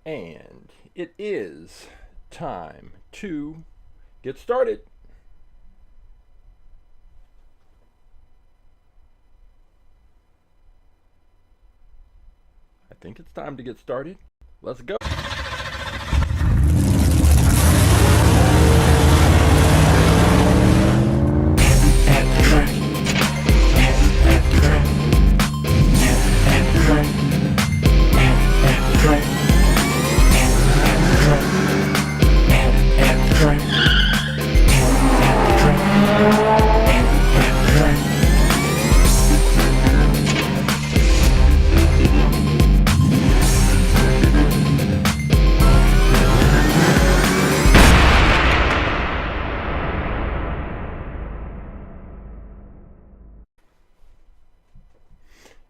And it is time to get started. I think it's time to get started. Let's go.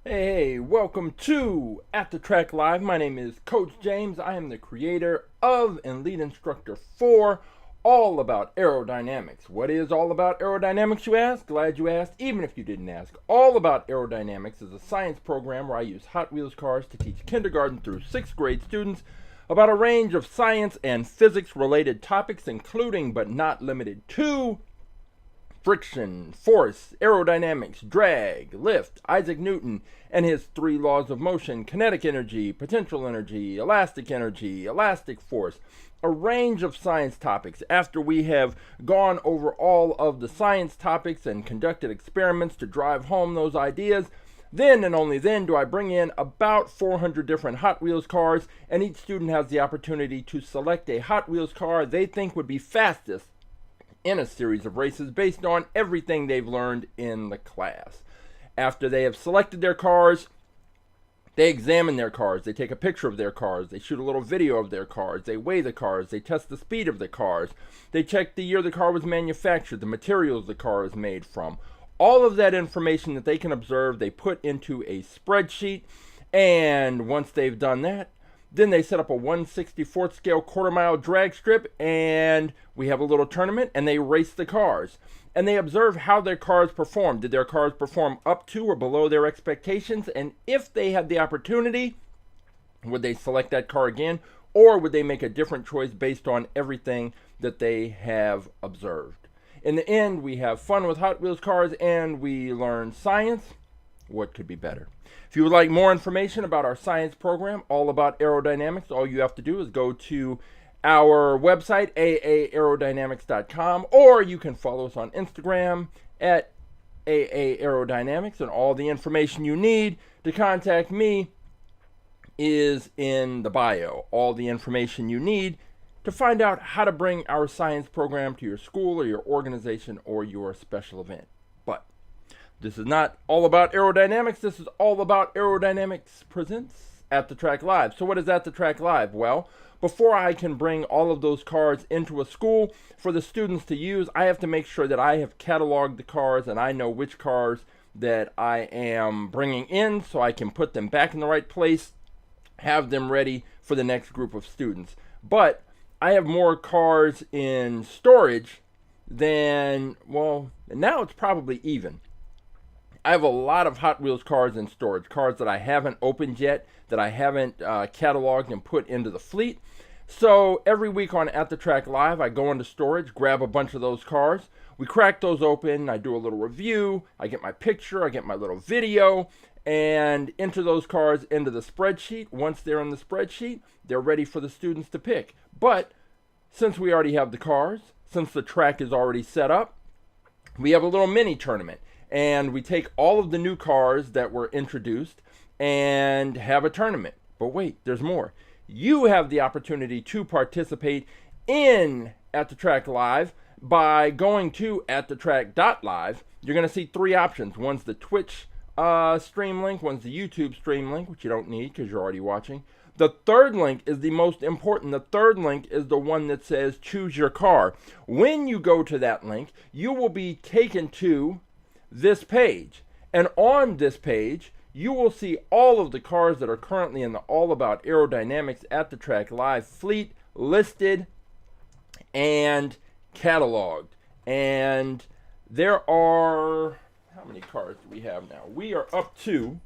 Hey, welcome to At The Track Live. My name is Coach James. I am the creator of and lead instructor for All About Aerodynamics. What is All About Aerodynamics, you ask? Glad you asked, even if you didn't ask. All About Aerodynamics is a science program where I use Hot Wheels cars to teach kindergarten through 6th grade students about a range of science and physics related topics, including but not limited to friction, force, aerodynamics, drag, lift, Isaac Newton and his 3 laws of motion, kinetic energy, potential energy, elastic force, a range of science topics. After we have gone over all of the science topics and conducted experiments to drive home those ideas, then and only then do I bring in about 400 different Hot Wheels cars, and each student has the opportunity to select a Hot Wheels car they think would be fastest in a series of races based on everything they've learned in the class. After they have selected their cars, they examine their cars, they take a picture of their cars, they shoot a little video of their cars, they weigh the cars, they test the speed of the cars, they check the year the car was manufactured, the materials the car is made from. All of that information that they can observe, they put into a spreadsheet, and once they've done that, then they set up a 1/64th scale quarter-mile drag strip, and we have a little tournament, and they race the cars. And they observe how their cars perform. Did their cars perform up to or below their expectations? And if they had the opportunity, would they select that car again? Or would they make a different choice based on everything that they have observed? In the end, we have fun with Hot Wheels cars, and we learn science. What could be better? If you would like more information about our science program, All About Aerodynamics, all you have to do is go to our website, AAAerodynamics.com, or you can follow us on Instagram at AAAerodynamics, and all the information you need to contact me is in the bio. All the information you need to find out how to bring our science program to your school or your organization or your special event. But this is not all about aerodynamics. This is all about aerodynamics presents At The Track Live. So what is At The Track Live? Well, before I can bring all of those cars into a school for the students to use, I have to make sure that I have cataloged the cars and I know which cars that I am bringing in so I can put them back in the right place, have them ready for the next group of students. But I have more cars in storage than, well, now it's probably even. I have a lot of Hot Wheels cars in storage, cars that I haven't opened yet, that I haven't cataloged and put into the fleet. So every week on At The Track Live, I go into storage, grab a bunch of those cars. We crack those open, I do a little review, I get my picture, I get my little video, and enter those cars into the spreadsheet. Once they're in the spreadsheet, they're ready for the students to pick. But since we already have the cars, since the track is already set up, we have a little mini tournament. And we take all of the new cars that were introduced and have a tournament. But wait, there's more. You have the opportunity to participate in At The Track Live by going to AtTheTrack.live. You're going to see 3 options. One's the Twitch stream link. One's the YouTube stream link, which you don't need because you're already watching. The third link is the most important. The third link is the one that says choose your car. When you go to that link, you will be taken to this page, and on this page you will see all of the cars that are currently in the All About Aerodynamics At The Track Live fleet listed and cataloged. And there are, how many cars do we have now? We are up to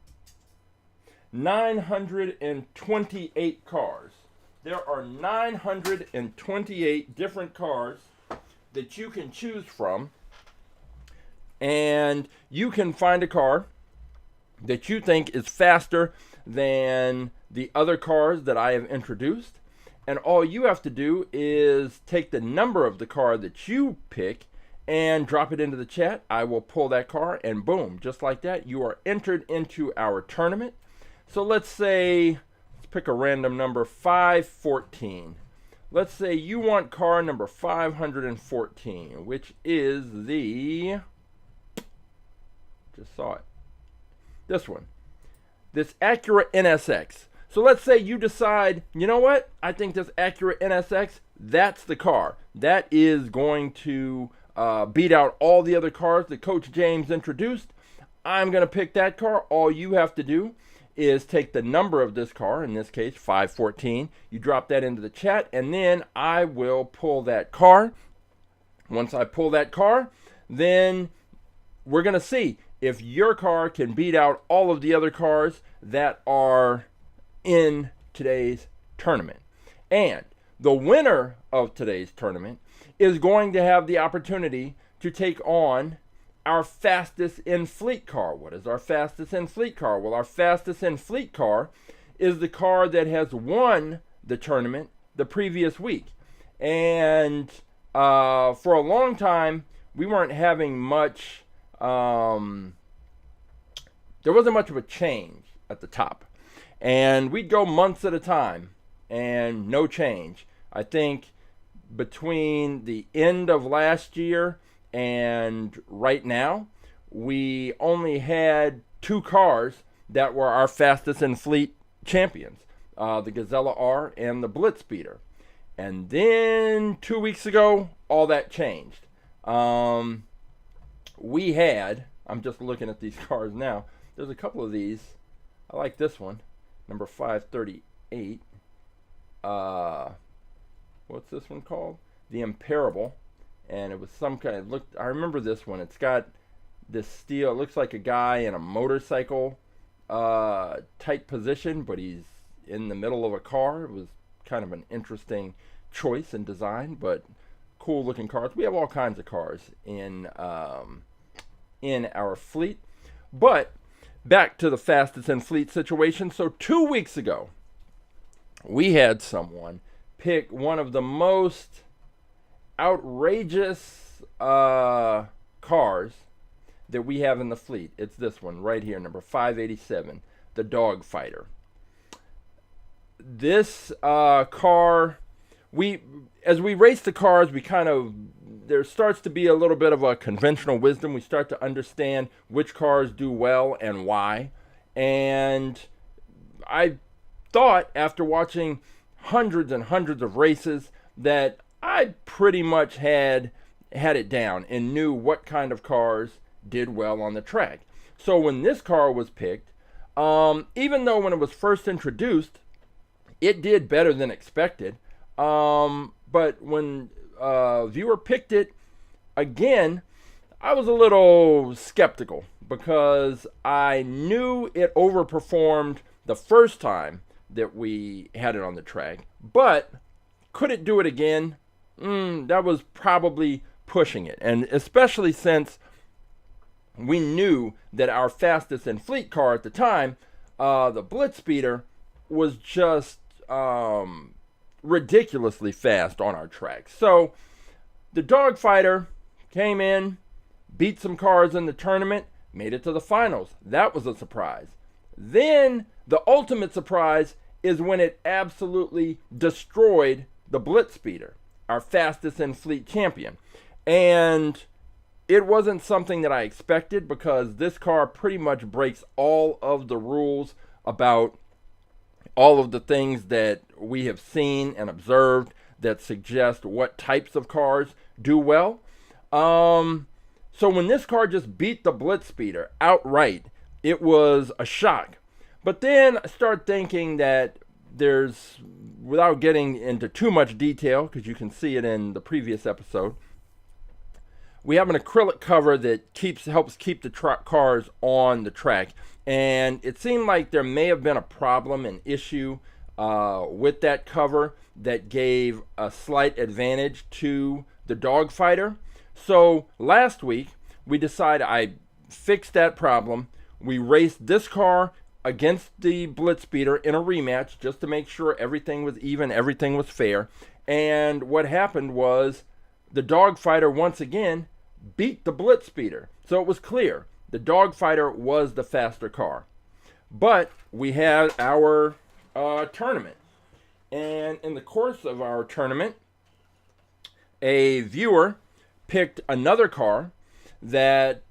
928 cars. there are 928 different cars that you can choose from, and you can find a car that you think is faster than the other cars that I have introduced. And all you have to do is take the number of the car that you pick and drop it into the chat. I will pull that car, and boom, just like that, you are entered into our tournament. So let's say, let's pick a random number, 514. Let's say you want car number 514, which is the, just saw it, this one, this Acura NSX. So let's say you decide, you know what, I think this Acura NSX, that's the car. That is going to beat out all the other cars that Coach James introduced. I'm going to pick that car. All you have to do is take the number of this car, in this case 514, you drop that into the chat, and then I will pull that car. Once I pull that car, then we're going to see if your car can beat out all of the other cars that are in today's tournament. And the winner of today's tournament is going to have the opportunity to take on our fastest in fleet car. What is our fastest in fleet car? Well, our fastest in fleet car is the car that has won the tournament the previous week. And for a long time, we weren't having much, there wasn't much of a change at the top. And we'd go months at a time and no change. I think between the end of last year and right now, we only had 2 cars that were our fastest in fleet champions, the Gazella R and the BlitzSpeeder. And then 2 weeks ago, all that changed. We had, I'm just looking at these cars now, there's a couple of these. I like this one, number 538. What's this one called? The Imparable. And it was some kind of, I remember this one. It's got this steel, it looks like a guy in a motorcycle type position, but he's in the middle of a car. It was kind of an interesting choice and design, but cool looking cars. We have all kinds of cars in our fleet. But back to the fastest in fleet situation. So 2 weeks ago, we had someone pick one of the most outrageous cars that we have in the fleet. It's this one right here, number 587, the Dog Fighter. This car, as we race the cars, there starts to be a little bit of a conventional wisdom. We start to understand which cars do well and why. And I thought, after watching hundreds and hundreds of races, that I pretty much had it down and knew what kind of cars did well on the track. So when this car was picked, even though when it was first introduced, it did better than expected. But when viewer picked it again, I was a little skeptical because I knew it overperformed the first time that we had it on the track. But could it do it again? That was probably pushing it. And especially since we knew that our fastest in fleet car at the time, the BlitzSpeeder, was just ridiculously fast on our track. So the Dog Fighter came in, beat some cars in the tournament, made it to the finals. That was a surprise. Then the ultimate surprise is when it absolutely destroyed the BlitzSpeeder, our fastest in fleet champion. And it wasn't something that I expected, because this car pretty much breaks all of the rules about all of the things that we have seen and observed that suggest what types of cars do well. So when this car just beat the BlitzSpeeder outright, it was a shock. But then I start thinking that there's, without getting into too much detail, because you can see it in the previous episode, we have an acrylic cover that helps keep the cars on the track. And it seemed like there may have been a problem, an issue with that cover that gave a slight advantage to the Dogfighter. So last week we decided I fixed that problem. We raced this car against the BlitzSpeeder in a rematch just to make sure everything was even, everything was fair. And what happened was the Dogfighter once again beat the BlitzSpeeder. So it was clear the Dogfighter was the faster car. But we had our tournament. And in the course of our tournament, a viewer picked another car that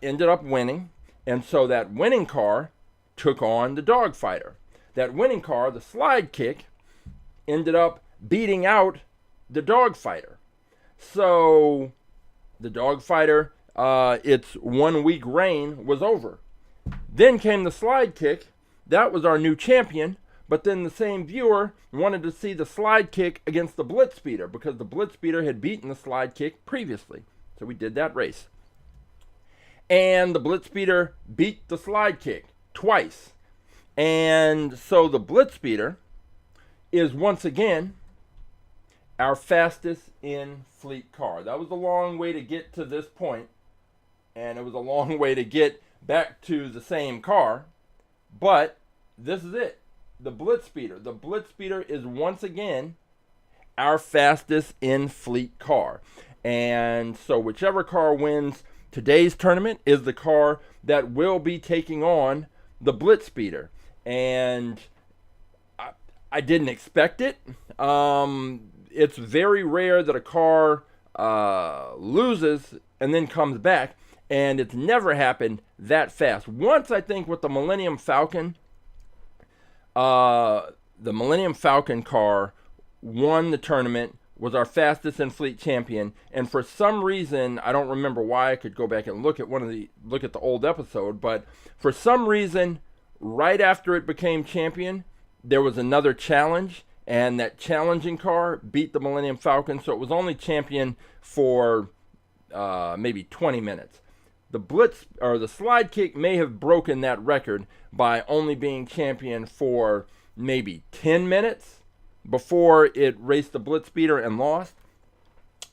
ended up winning. And so that winning car took on the Dogfighter. That winning car, the Slide Kick, ended up beating out the Dogfighter. So the Dogfighter, its 1 week reign was over. Then came the Slide Kick. That was our new champion. But then the same viewer wanted to see the Slide Kick against the BlitzSpeeder because the BlitzSpeeder had beaten the Slide Kick previously. So we did that race. And the BlitzSpeeder beat the Slide Kick twice. And so the BlitzSpeeder is once again our fastest in fleet car. That was a long way to get to this point, and it was a long way to get back to the same car, but this is it. The BlitzSpeeder is once again our fastest in fleet car. And so whichever car wins today's tournament is the car that will be taking on the BlitzSpeeder. And I didn't expect it. It's very rare that a car loses and then comes back, and it's never happened that fast. Once, I think, with the Millennium Falcon, the Millennium Falcon car won the tournament, was our fastest in fleet champion, and for some reason, I don't remember why. I could go back and look at the old episode, but for some reason, right after it became champion, there was another challenge, and that challenging car beat the Millennium Falcon, so it was only champion for maybe 20 minutes. The Slide Kick may have broken that record by only being champion for maybe 10 minutes before it raced the BlitzSpeeder and lost.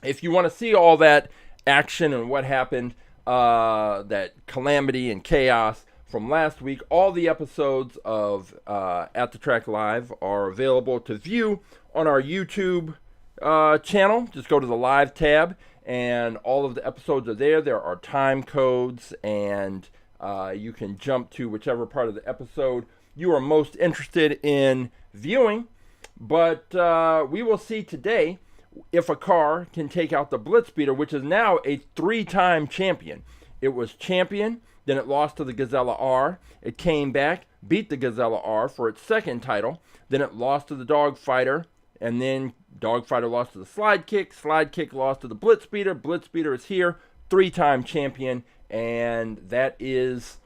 If you want to see all that action and what happened, that calamity and chaos from last week, all the episodes of AtTheTrack.live are available to view on our YouTube channel. Just go to the live tab and all of the episodes are there. There are time codes, and you can jump to whichever part of the episode you are most interested in viewing. But we will see today if a car can take out the BlitzSpeeder, which is now a 3-time champion. It was champion, then it lost to the Gazella R. It came back, beat the Gazella R for its second title. Then it lost to the Dogfighter, and then Dogfighter lost to the Slide Kick. Slide Kick lost to the BlitzSpeeder. BlitzSpeeder is here, 3-time champion, and that is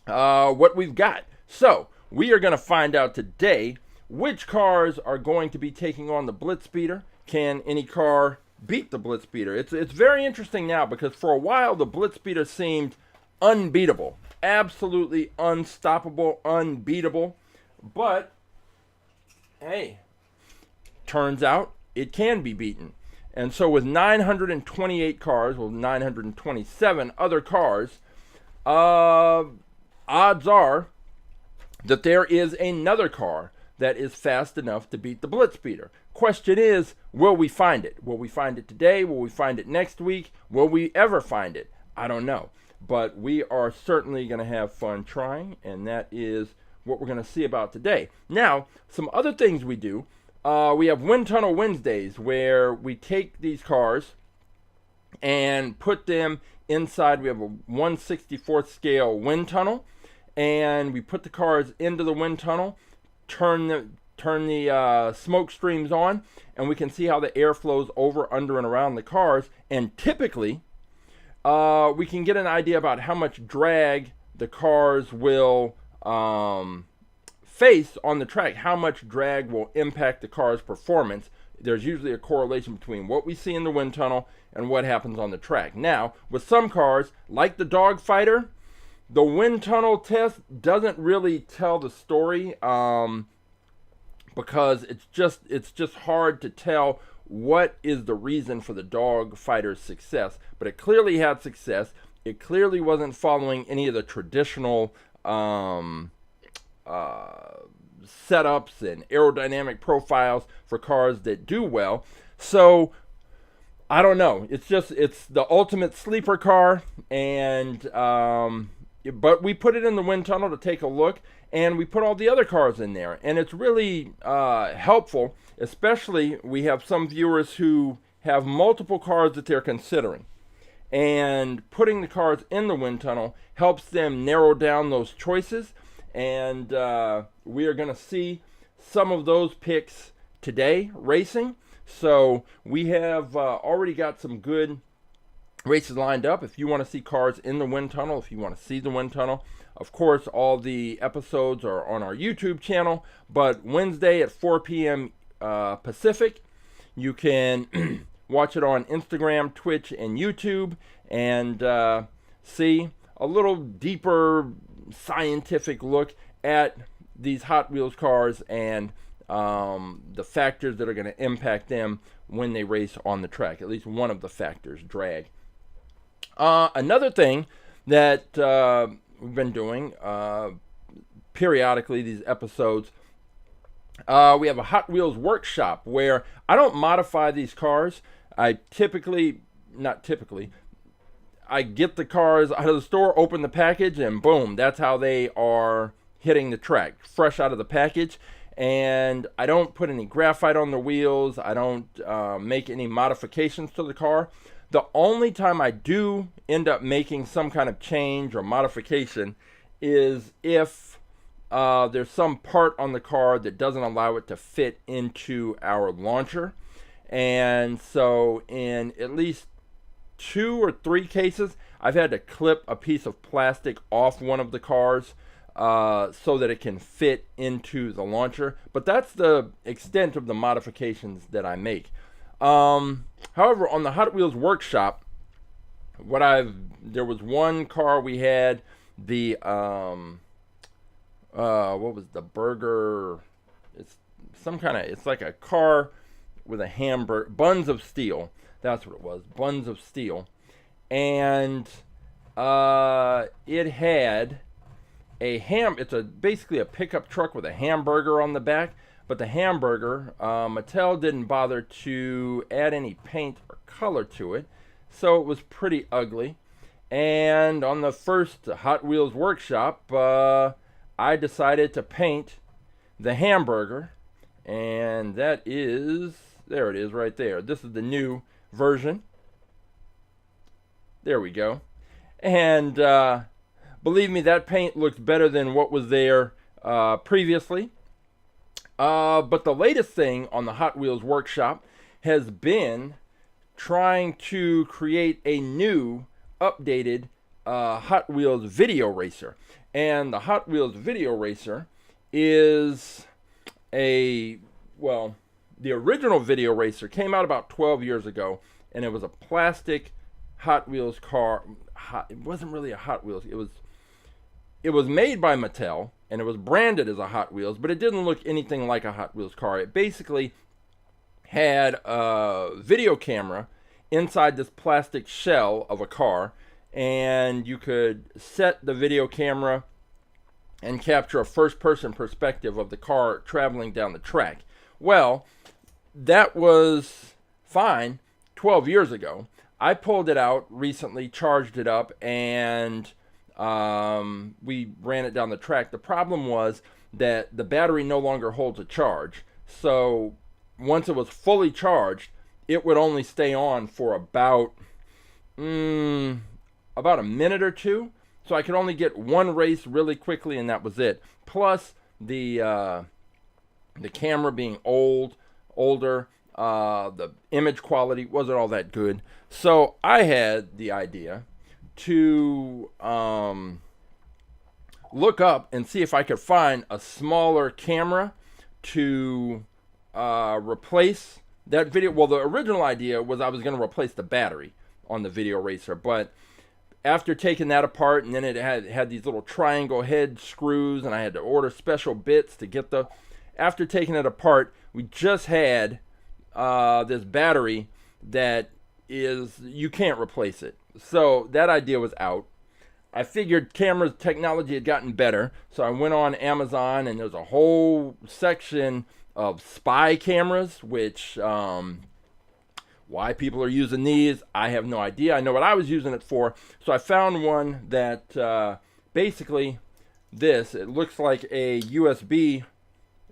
what we've got. So we are going to find out today which cars are going to be taking on the BlitzSpeeder. Can any car beat the BlitzSpeeder? It's very interesting now because for a while the BlitzSpeeder seemed unbeatable, absolutely unstoppable, unbeatable. But hey, turns out it can be beaten. And so with 928 cars, well, 927 other cars, odds are that there is another car that is fast enough to beat the BlitzSpeeder. Question is, will we find it? Will we find it today? Will we find it next week? Will we ever find it? I don't know. But we are certainly going to have fun trying, and that is what we're going to see about today. Now, some other things we do. We have Wind Tunnel Wednesdays, where we take these cars and put them inside. We have a 1/64th scale wind tunnel, and we put the cars into the wind tunnel, turn the smoke streams on, and we can see how the air flows over, under, and around the cars. And typically, we can get an idea about how much drag the cars will face on the track, how much drag will impact the car's performance. There's usually a correlation between what we see in the wind tunnel and what happens on the track. Now, with some cars, like the Dogfighter, the wind tunnel test doesn't really tell the story. because it's just hard to tell what is the reason for the dog fighter's success. But it clearly had success. It clearly wasn't following any of the traditional setups and aerodynamic profiles for cars that do well. So I don't know. It's the ultimate sleeper car, and but we put it in the wind tunnel to take a look, and we put all the other cars in there, and it's really helpful. Especially, we have some viewers who have multiple cars that they're considering, and putting the cars in the wind tunnel helps them narrow down those choices. And we are going to see some of those picks today racing. So we have already got some good races lined up. If you want to see cars in the wind tunnel, if you want to see the wind tunnel, of course, all the episodes are on our YouTube channel. But Wednesday at 4 p.m. Pacific, you can watch it on Instagram, Twitch, and YouTube, and see a little deeper scientific look at these Hot Wheels cars and the factors that are going to impact them when they race on the track. At least one of the factors, drag. Another thing that we've been doing periodically, these episodes, we have a Hot Wheels workshop where I don't modify these cars. I get the cars out of the store, open the package, and boom, that's how they are hitting the track, fresh out of the package. And I don't put any graphite on the wheels. I don't make any modifications to the car. The only time I do end up making some kind of change or modification is if there's some part on the car that doesn't allow it to fit into our launcher. And so in at least 2 or 3 cases, I've had to clip a piece of plastic off one of the cars so that it can fit into the launcher. But that's the extent of the modifications that I make. However, on the Hot Wheels workshop, there was one car we had, the what was the burger? It's like a car with a hamburger, buns of steel. That's what it was, buns of steel. And it had it's basically a pickup truck with a hamburger on the back, but the hamburger, Mattel didn't bother to add any paint or color to it, so it was pretty ugly. And on the first Hot Wheels workshop, I decided to paint the hamburger, and there it is right there. This is the new version. There we go. And believe me, that paint looks better than what was there previously. But the latest thing on the Hot Wheels workshop has been trying to create a new, updated Hot Wheels video racer. And the Hot Wheels video racer is the original video racer came out about 12 years ago, and it was a plastic Hot Wheels car. It wasn't really a Hot Wheels. It was made by Mattel, and it was branded as a Hot Wheels, but it didn't look anything like a Hot Wheels car. It basically had a video camera inside this plastic shell of a car, and you could set the video camera and capture a first-person perspective of the car traveling down the track. Well, that was fine 12 years ago. I pulled it out recently, charged it up, and we ran it down the track. The problem was that the battery no longer holds a charge. So once it was fully charged, it would only stay on for about a minute or two. So I could only get one race really quickly, and that was it. Plus the camera being older, the image quality wasn't all that good. So I had the idea to look up and see if I could find a smaller camera to replace that video. Well, the original idea was I was going to replace the battery on the video racer, but after taking that apart, and then it had these little triangle head screws, and I had to order special bits to get after taking it apart, we just had this battery that you can't replace it. So that idea was out. I figured camera technology had gotten better, so I went on Amazon, and there's a whole section of spy cameras, which why people are using these, I have no idea. I know what I was using it for. So I found one that basically it looks like a USB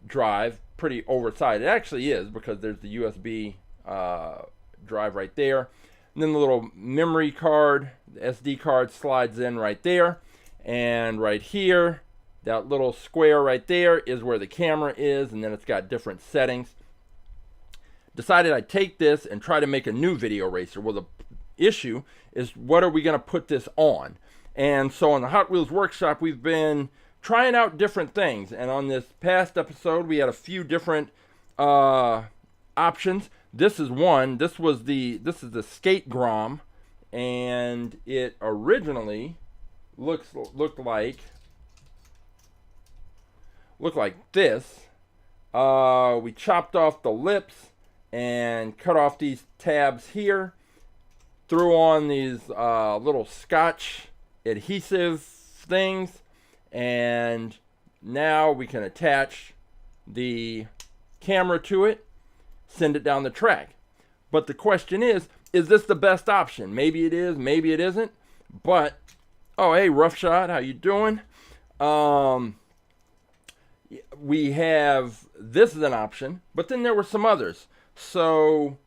drive, pretty oversized. It actually is, because there's the USB drive right there. And then the little memory card, the SD card, slides in right there. And right here, that little square right there is where the camera is, and then it's got different settings. Decided I'd take this and try to make a new video racer. Well, the issue is, what are we going to put this on? And so on the Hot Wheels Workshop, we've been trying out different things. And on this past episode, we had a few different options. This is one. This is the Skate Grom, and it originally looked like this. We chopped off the lips and cut off these tabs here, threw on these little Scotch adhesive things, and now we can attach the camera to it, send it down the track. But the question is this the best option? Maybe it is, maybe it isn't. But, oh, hey, Rough Shot, how you doing? We have, this is an option, but then there were some others. So,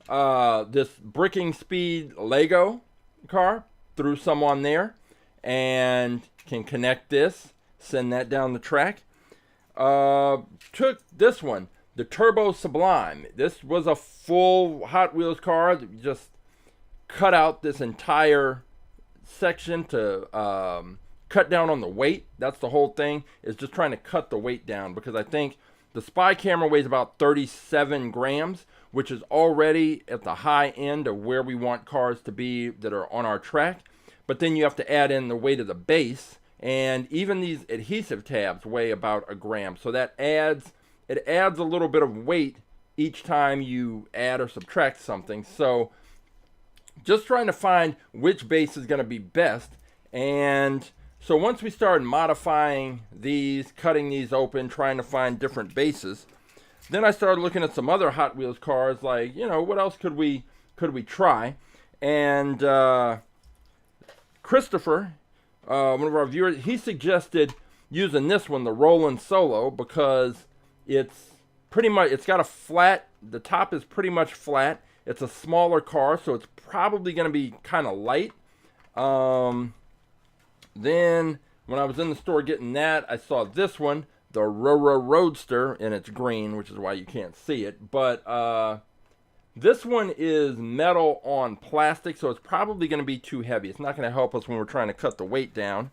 this Bricking Speed Lego car, threw some on there, and can connect this, send that down the track. Took this one, the Turbo Sublime. This was a full Hot Wheels car that just cut out this entire section to cut down on the weight. That's the whole thing, is just trying to cut the weight down, because I think the spy camera weighs about 37 grams, which is already at the high end of where we want cars to be that are on our track. But then you have to add in the weight of the base, and even these adhesive tabs weigh about a gram. So that adds a little bit of weight each time you add or subtract something. So just trying to find which base is going to be best. And so once we started modifying these, cutting these open, trying to find different bases, then I started looking at some other Hot Wheels cars, like, what else could we try? And Christopher, one of our viewers, he suggested using this one, the Roland Solo, because it's got a flat, the top is pretty much flat. It's a smaller car, so it's probably going to be kind of light. Then, when I was in the store getting that, I saw this one, the Roadster, and it's green, which is why you can't see it. But this one is metal on plastic, so it's probably going to be too heavy. It's not going to help us when we're trying to cut the weight down.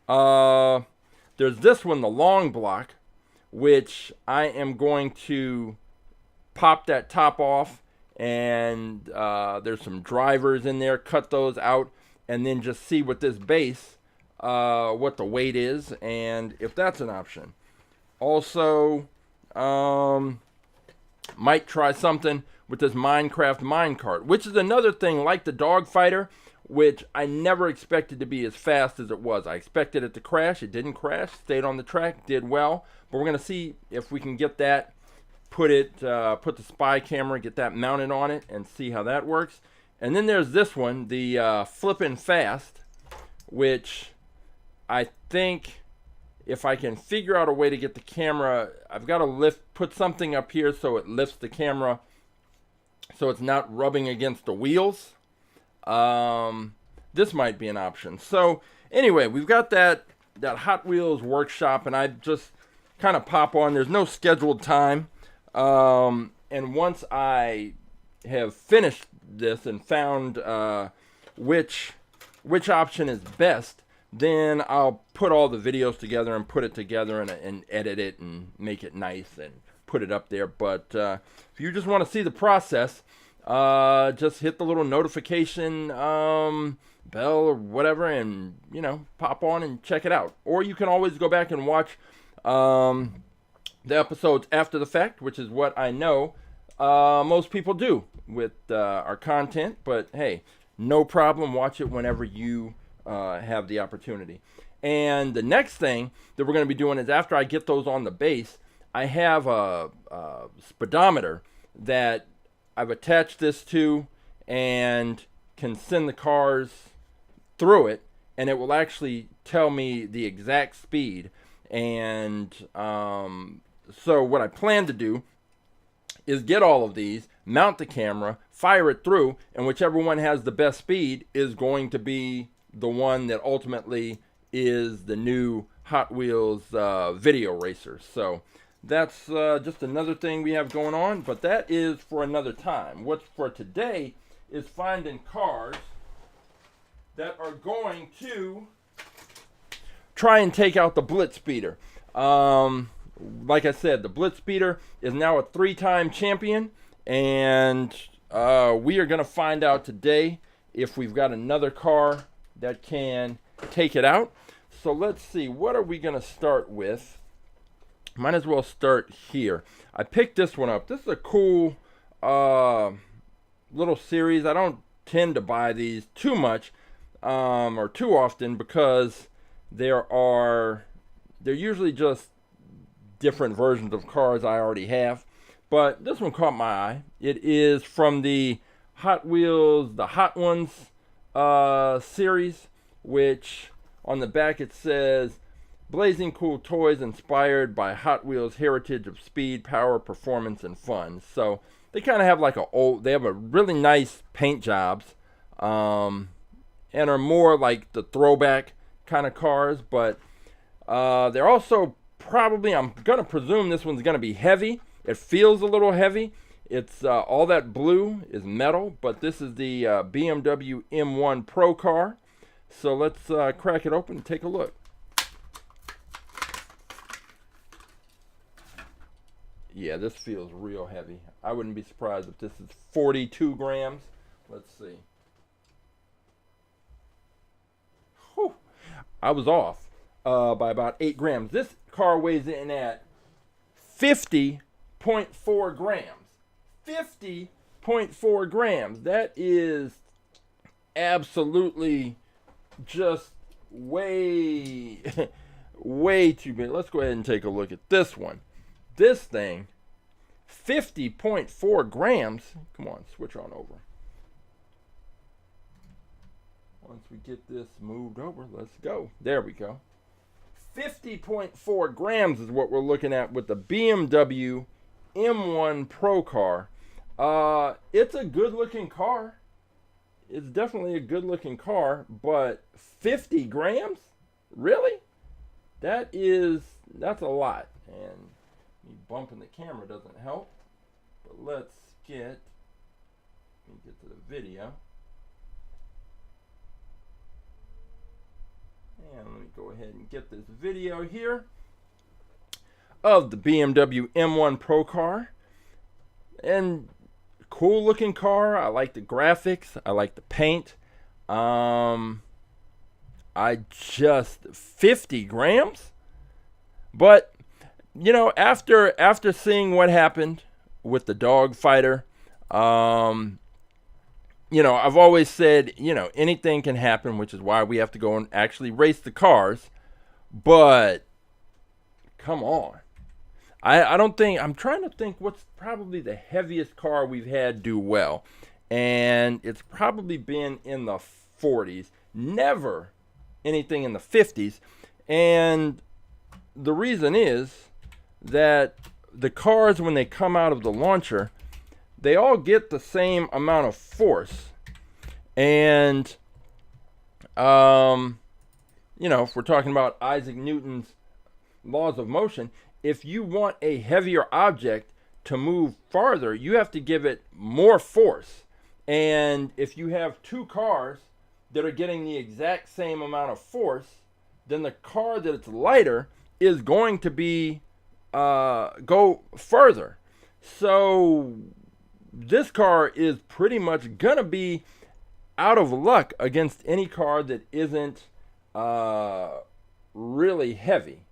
There's this one, the Long Block, which I am going to pop that top off, and there's some drivers in there, cut those out, and then just see what this base, what the weight is, and if that's an option. Also, might try something with this Minecraft minecart, which is another thing like the Dogfighter, which I never expected to be as fast as it was. I expected it to crash. It didn't crash. Stayed on the track. Did well. But we're going to see if we can get that, put the spy camera, get that mounted on it, and see how that works. And then there's this one, the Flippin' Fast, which I think if I can figure out a way to get the camera, I've got to put something up here so it lifts the camera so it's not rubbing against the wheels. This might be an option. So anyway, we've got that Hot Wheels Workshop, and I just kind of pop on. There's no scheduled time. And once I have finished this and found which option is best, then I'll put all the videos together and put it together and edit it and make it nice and put it up there. But if you just want to see the process, just hit the little notification bell or whatever, and pop on and check it out. Or you can always go back and watch the episodes after the fact, which is what I know most people do with our content. But hey, no problem. Watch it whenever you have the opportunity. And the next thing that we're going to be doing is after I get those on the base, I have a speedometer that I've attached this to and can send the cars through it, and it will actually tell me the exact speed. And so what I plan to do is get all of these, mount the camera, fire it through, and whichever one has the best speed is going to be the one that ultimately is the new Hot Wheels video racer. So that's just another thing we have going on, but that is for another time. What's for today is finding cars that are going to try and take out the BlitzSpeeder. Like I said, the BlitzSpeeder is now a 3-time champion, and we are going to find out today if we've got another car that can take it out. So let's see, what are we going to start with? Might as well start here. I picked this one up. This is a cool little series. I don't tend to buy these too much or too often because they're usually just different versions of cars I already have. But this one caught my eye. It is from the Hot Wheels, the Hot Ones series, which on the back it says, blazing cool toys inspired by Hot Wheels' heritage of speed, power, performance, and fun. So they kind of have like they have a really nice paint jobs, and are more like the throwback kind of cars. But they're also probably, I'm gonna presume this one's gonna be heavy. It feels a little heavy. It's all that blue is metal, but this is the BMW M1 Procar. So let's crack it open and take a look. Yeah, this feels real heavy. I wouldn't be surprised if this is 42 grams. Let's see. Whew. I was off by about 8 grams. This car weighs in at 50.4 grams. 50.4 grams. That is absolutely just way, way too big. Let's go ahead and take a look at this one. This thing, 50.4 grams. Come on, switch on over. Once we get this moved over, let's go. There we go. 50.4 grams is what we're looking at with the BMW M1 Procar. It's a good looking car. It's definitely a good looking car, but 50 grams? Really? That's a lot. And me bumping the camera doesn't help. But let me get to the video. And let me go ahead and get this video here of the BMW M1 Procar. And cool looking car. I like the graphics. I like the paint. 50 grams. But you know, after seeing what happened with the dog fighter, you know, I've always said, you know, anything can happen, which is why we have to go and actually race the cars. But come on. I'm trying to think what's probably the heaviest car we've had do well. And it's probably been in the 40s. Never anything in the 50s. And the reason is that the cars, when they come out of the launcher, they all get the same amount of force. And, you know, if we're talking about Isaac Newton's laws of motion, if you want a heavier object to move farther, you have to give it more force. And if you have two cars that are getting the exact same amount of force, then the car that's lighter is going to be go further. So this car is pretty much gonna be out of luck against any car that isn't really heavy.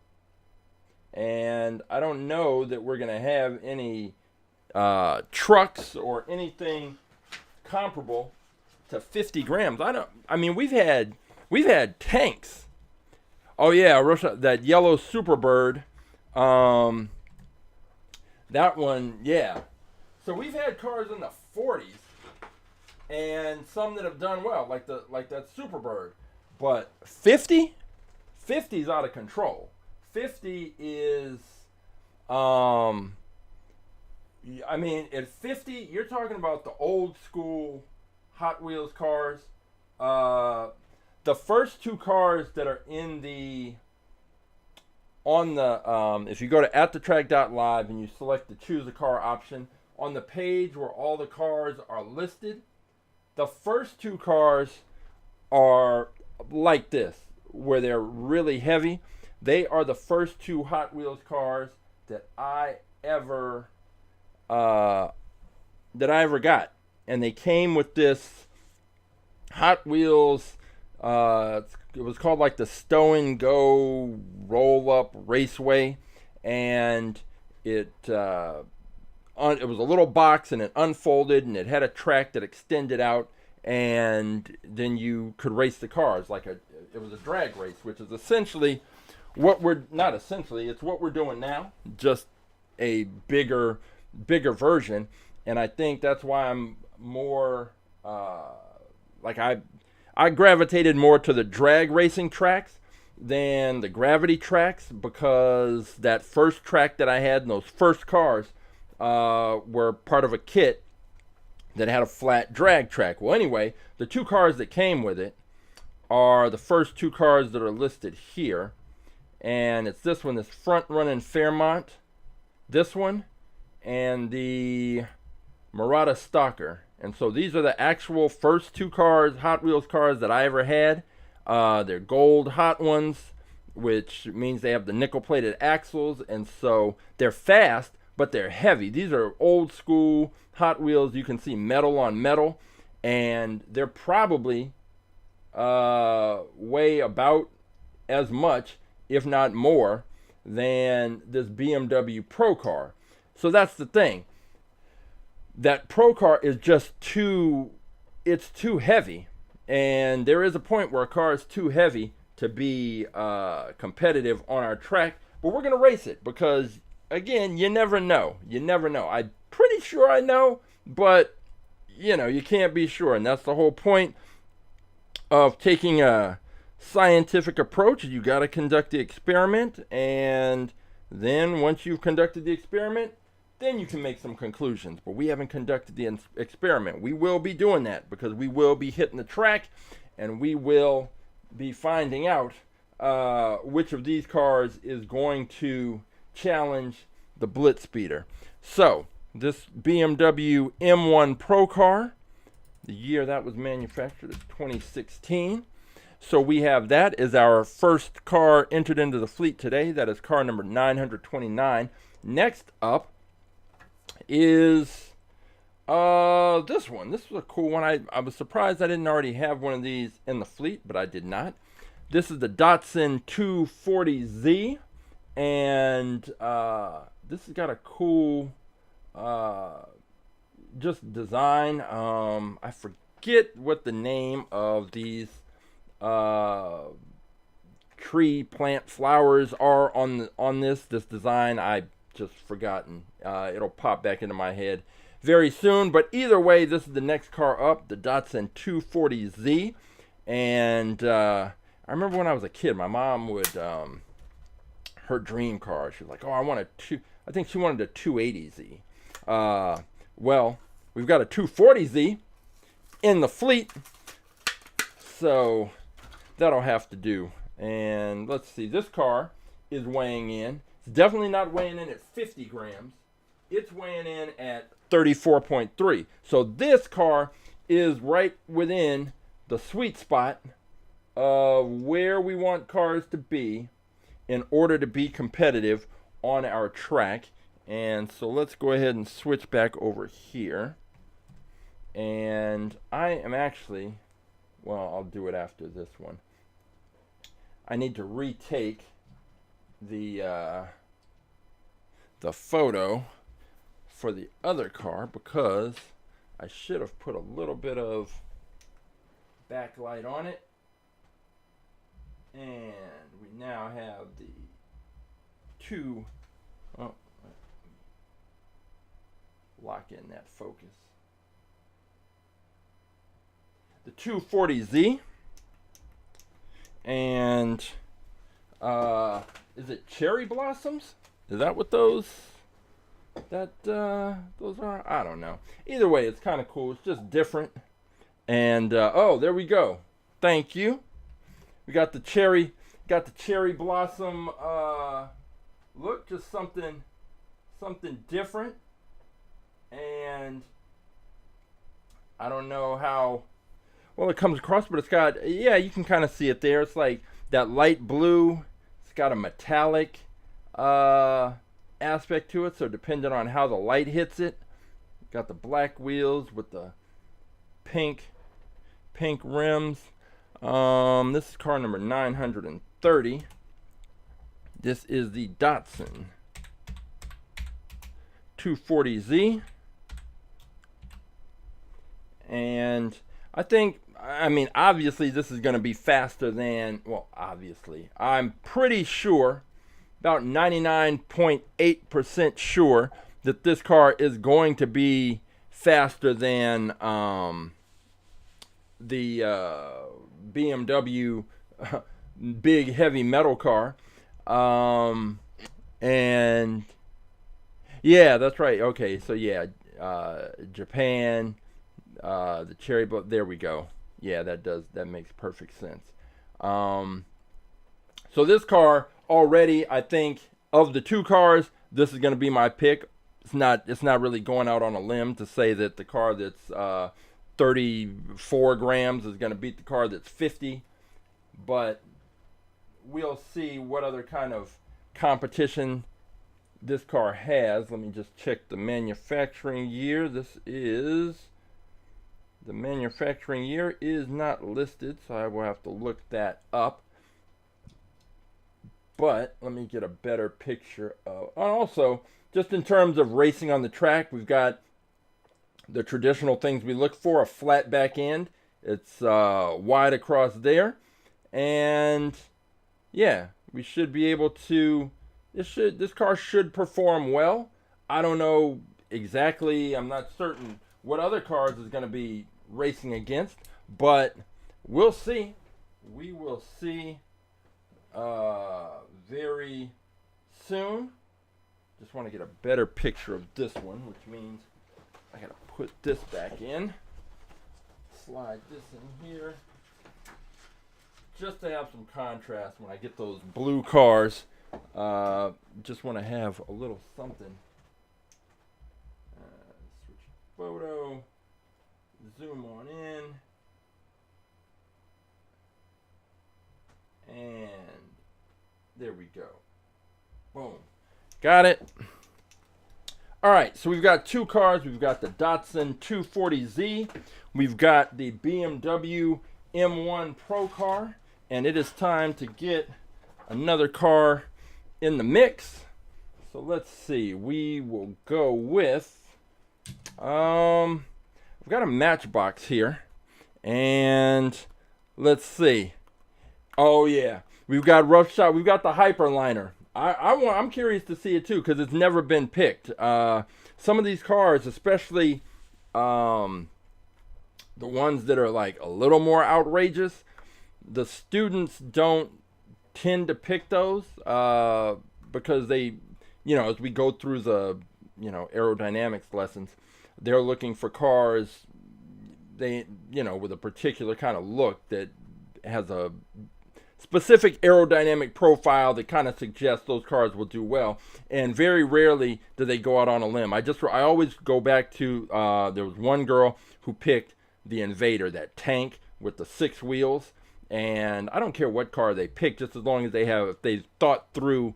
and I don't know that we're going to have any trucks or anything comparable to 50 grams. I mean, we've had tanks. Oh yeah, that yellow Superbird. That one, yeah. So we've had cars in the 40s, and some that have done well, like that Superbird. But 50 is out of control. 50 is, I mean, at 50, you're talking about the old school Hot Wheels cars. The first two cars that are if you go to AtTheTrack.live and you select the choose a car option, on the page where all the cars are listed, the first two cars are like this, where they're really heavy. They are the first two Hot Wheels cars that I ever got, and they came with this Hot Wheels. It was called like the Stow and Go Roll Up Raceway, and it was a little box, and it unfolded, and it had a track that extended out, and then you could race the cars it was a drag race, which is essentially it's what we're doing now, just a bigger version. And I think that's why I'm more I gravitated more to the drag racing tracks than the gravity tracks, because that first track that I had in those first cars were part of a kit that had a flat drag track. Well, anyway, the two cars that came with it are the first two cars that are listed here, and it's this one, this front running Fairmont, this one, and the Murata Stalker. And so these are the actual first two cars, Hot Wheels cars, that I ever had. They're gold hot ones, which means they have the nickel-plated axles, and so they're fast, but they're heavy. These are old school Hot Wheels. You can see metal on metal, and they're probably weigh about as much, if not more, than this BMW Procar. So that's the thing. That Procar is just too heavy, and there is a point where a car is too heavy to be competitive on our track, but we're going to race it because, again, you never know. I'm pretty sure I know, but, you can't be sure, and that's the whole point of taking a scientific approach. You got to conduct the experiment, and then once you've conducted the experiment, then you can make some conclusions. But we haven't conducted the experiment. We will be doing that because we will be hitting the track, and we will be finding out which of these cars is going to challenge the BlitzSpeeder. So this BMW M1 Procar, the year that was manufactured is 2016. So we have that as our first car entered into the fleet today. That is car number 929. Next up is this one. This was a cool one. I was surprised I didn't already have one of these in the fleet, but I did not. This is the Datsun 240Z, and this has got a cool just design. I forget what the name of these tree plant flowers are on this design. I just forgotten. It'll pop back into my head very soon, but either way, this is the next car up, the Datsun 240Z. And I remember when I was a kid, my mom would her dream car, she was like, I think she wanted a 280Z. Well, we've got a 240Z in the fleet, so that'll have to do. And let's see, this car is weighing in. It's definitely not weighing in at 50 grams. It's weighing in at 34.3. So this car is right within the sweet spot of where we want cars to be in order to be competitive on our track. And so let's go ahead and switch back over here. And I am actually, well, I'll do it after this one. I need to retake the the photo for the other car because I should have put a little bit of backlight on it. And we now have the two, oh, lock in that focus. The 240Z, and is it cherry blossoms? Is that what those are? I don't know. Either way, it's kind of cool. It's just different. And oh, there we go. Thank you. We got the cherry blossom look, just something different. And I don't know how well it comes across, but it's got, yeah, you can kind of see it there. It's like that light blue. It's got a metallic aspect to it, so depending on how the light hits it. Got the black wheels with the pink rims. This is car number 930. This is the Datsun 240Z. And I mean, obviously this is going to be faster than, well, obviously, I'm pretty sure, about 99.8% sure that this car is going to be faster than the BMW big heavy metal car. And yeah, that's right. Okay, so yeah, Japan, the cherry, but there we go. Yeah, that makes perfect sense. So this car already, I think, of the two cars, this is going to be my pick. It's not really going out on a limb to say that the car that's 34 grams is going to beat the car that's 50, but we'll see what other kind of competition this car has. Let me just check the manufacturing year. The manufacturing year is not listed, so I will have to look that up. But let me get a better picture of, and also just in terms of racing on the track, we've got the traditional things we look for: a flat back end, it's wide across there, and yeah, we should be able to, this car should perform well. I don't know exactly, I'm not certain what other cars is going to be racing against, but we'll see. We will see very soon. Just want to get a better picture of this one, which means I gotta put this back in, slide this in here, just to have some contrast when I get those blue cars. Just want to have a little something. Switch photo, zoom on in, and there we go. Boom. Got it. All right, so we've got two cars. We've got the Datsun 240Z. We've got the BMW M1 Procar. And it is time to get another car in the mix. So let's see. We will go with, we've got a Matchbox here. And let's see. Oh, yeah. We've got Rough Shot. We've got the Hyperliner. I'm curious to see it too, because it's never been picked. Some of these cars, especially the ones that are like a little more outrageous, the students don't tend to pick those because they, as we go through the, aerodynamics lessons, they're looking for cars, with a particular kind of look that has a specific aerodynamic profile that kind of suggests those cars will do well, and very rarely do they go out on a limb. I always go back to there was one girl who picked the Invader, that tank with the 6 wheels, and I don't care what car they pick, just as long as they thought through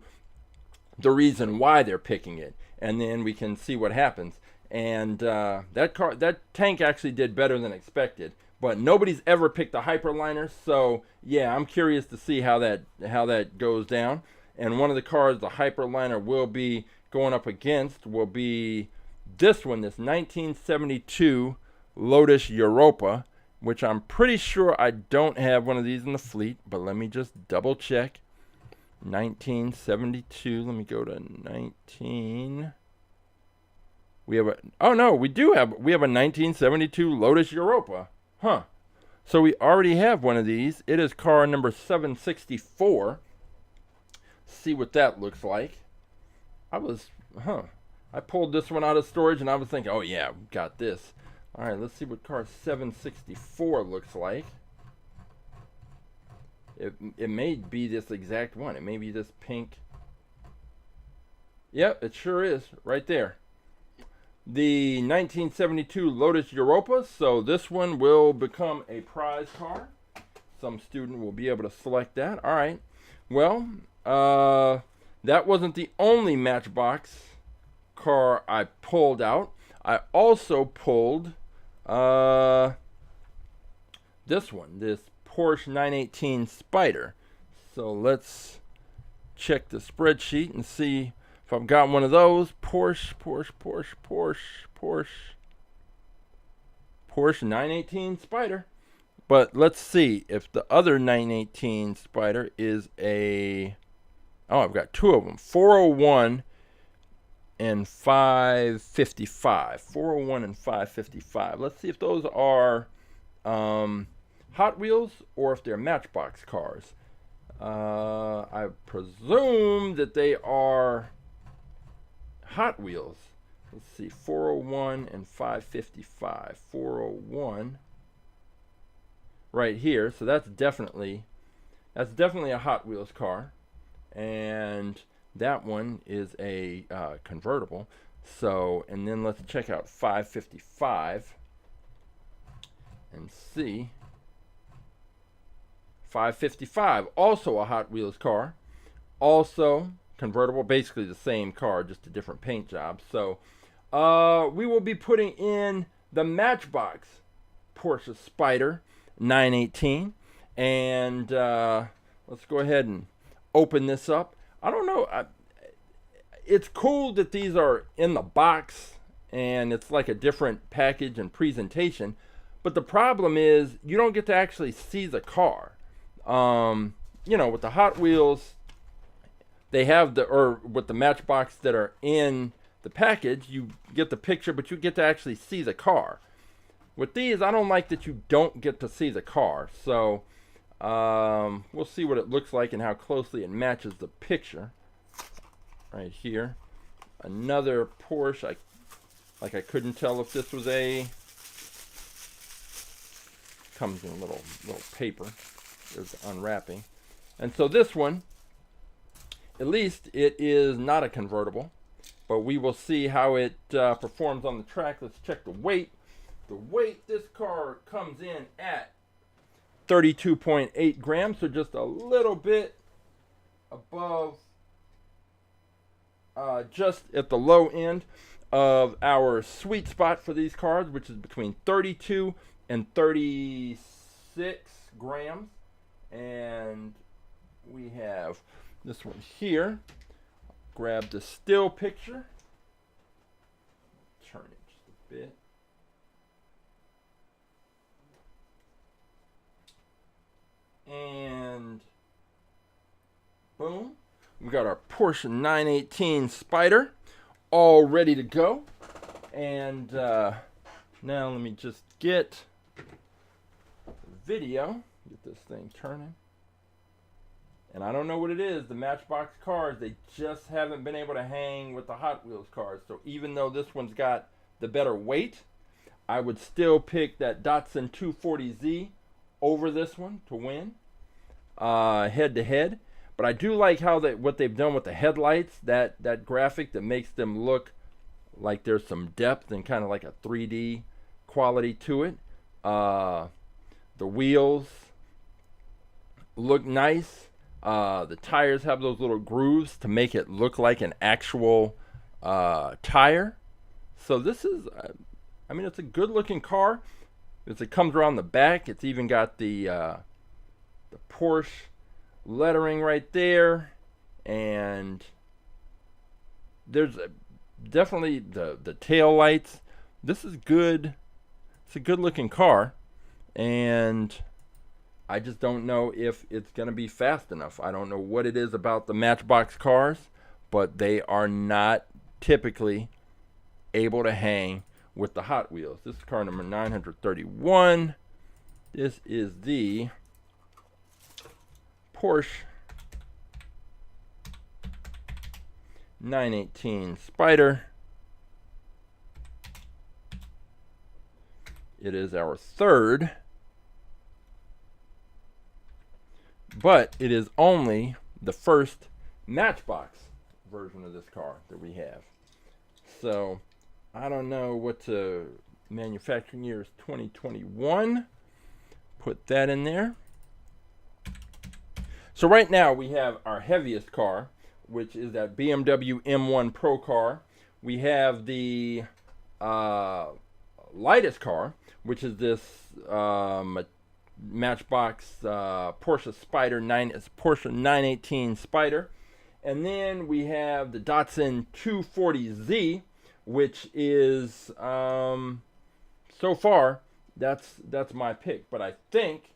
the reason why they're picking it, and then we can see what happens. And that tank actually did better than expected. But nobody's ever picked a Hyperliner, so yeah, I'm curious to see how that goes down. And one of the cars, the Hyperliner, will be going up against will be this one, this 1972 Lotus Europa, which I'm pretty sure I don't have one of these in the fleet, but let me just double check. 1972, let me go to 19. We have a, oh no, we have a 1972 Lotus Europa. Huh. So we already have one of these. It is car number 764. See what that looks like. I pulled this one out of storage and I was thinking, oh yeah, we got this. All right, let's see what car 764 looks like. It may be this exact one. It may be this pink. Yep, it sure is right there. The 1972 Lotus Europa. So this one will become a prize car. Some student will be able to select that. All right. Well, that wasn't the only Matchbox car I pulled out. I also pulled this one, this Porsche 918 Spyder. So let's check the spreadsheet and see if I've got one of those. Porsche 918 Spyder. But let's see if the other 918 Spyder is a... Oh, I've got two of them. 401 and 555. 401 and 555. Let's see if those are Hot Wheels or if they're Matchbox cars. I presume that they are Hot Wheels. Let's see, 401 and 555. 401 right here. So that's definitely a Hot Wheels car, and that one is a convertible. So, and then let's check out 555 and see. 555, also a Hot Wheels car, also convertible, basically the same car, just a different paint job. So we will be putting in the Matchbox Porsche Spyder 918, and let's go ahead and open this up. I don't know, it's cool that these are in the box and it's like a different package and presentation, but the problem is you don't get to actually see the car. You know, with the Hot Wheels, they have or with the Matchbox that are in the package, you get the picture, but you get to actually see the car. With these, I don't like that you don't get to see the car. So, we'll see what it looks like and how closely it matches the picture. Right here. Another Porsche. I couldn't tell if this was comes in a little paper. There's unwrapping. And so this one, at least it is not a convertible, but we will see how it performs on the track. Let's check the weight. The weight, this car comes in at 32.8 grams, so just a little bit above, just at the low end of our sweet spot for these cars, which is between 32 and 36 grams. And we have this one here. Grab the still picture. Turn it just a bit. And boom. We got our Porsche 918 Spyder all ready to go. And now let me just get the video. Get this thing turning. And I don't know what it is. The Matchbox cars, they just haven't been able to hang with the Hot Wheels cars. So even though this one's got the better weight, I would still pick that Datsun 240Z over this one to win head to head. But I do like how what they've done with the headlights, that graphic that makes them look like there's some depth and kind of like a 3D quality to it. The wheels look nice. The tires have those little grooves to make it look like an actual tire. So this is, I mean, it's a good looking car. As it comes around the back, it's even got the Porsche lettering right there. And there's definitely the tail lights. This is good. It's a good looking car, and I just don't know if it's going to be fast enough. I don't know what it is about the Matchbox cars, but they are not typically able to hang with the Hot Wheels. This is car number 931. This is the Porsche 918 Spyder. It is our third, but it is only the first Matchbox version of this car that we have. So I don't know what the manufacturing year is. 2021. Put that in there. So right now we have our heaviest car, which is that BMW M1 Procar. We have the lightest car, which is this Matchbox Porsche 918 Spyder. And then we have the Datsun 240Z, which is so far that's my pick. But I think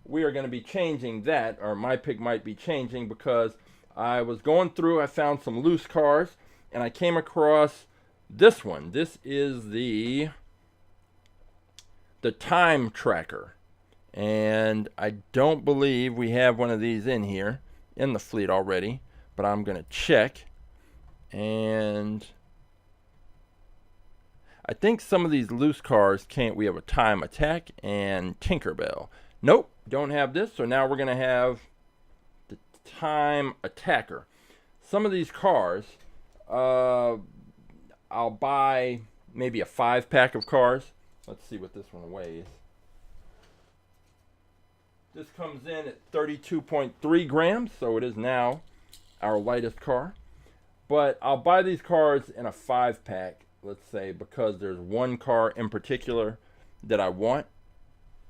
we are going to be changing that, or my pick might be changing, because I was going through, I found some loose cars, and I came across this one. This is the time tracker, and I don't believe we have one of these in here in the fleet already, but I'm going to check. And I think some of these loose cars can't. We have a Time Attack and Tinkerbell. Nope, don't have this. So now we're going to have the Time Attacker. Some of these cars, I'll buy maybe a 5-pack of cars. Let's see what this one weighs. This comes in at 32.3 grams, so it is now our lightest car. But I'll buy these cars in a 5-pack, let's say, because there's one car in particular that I want.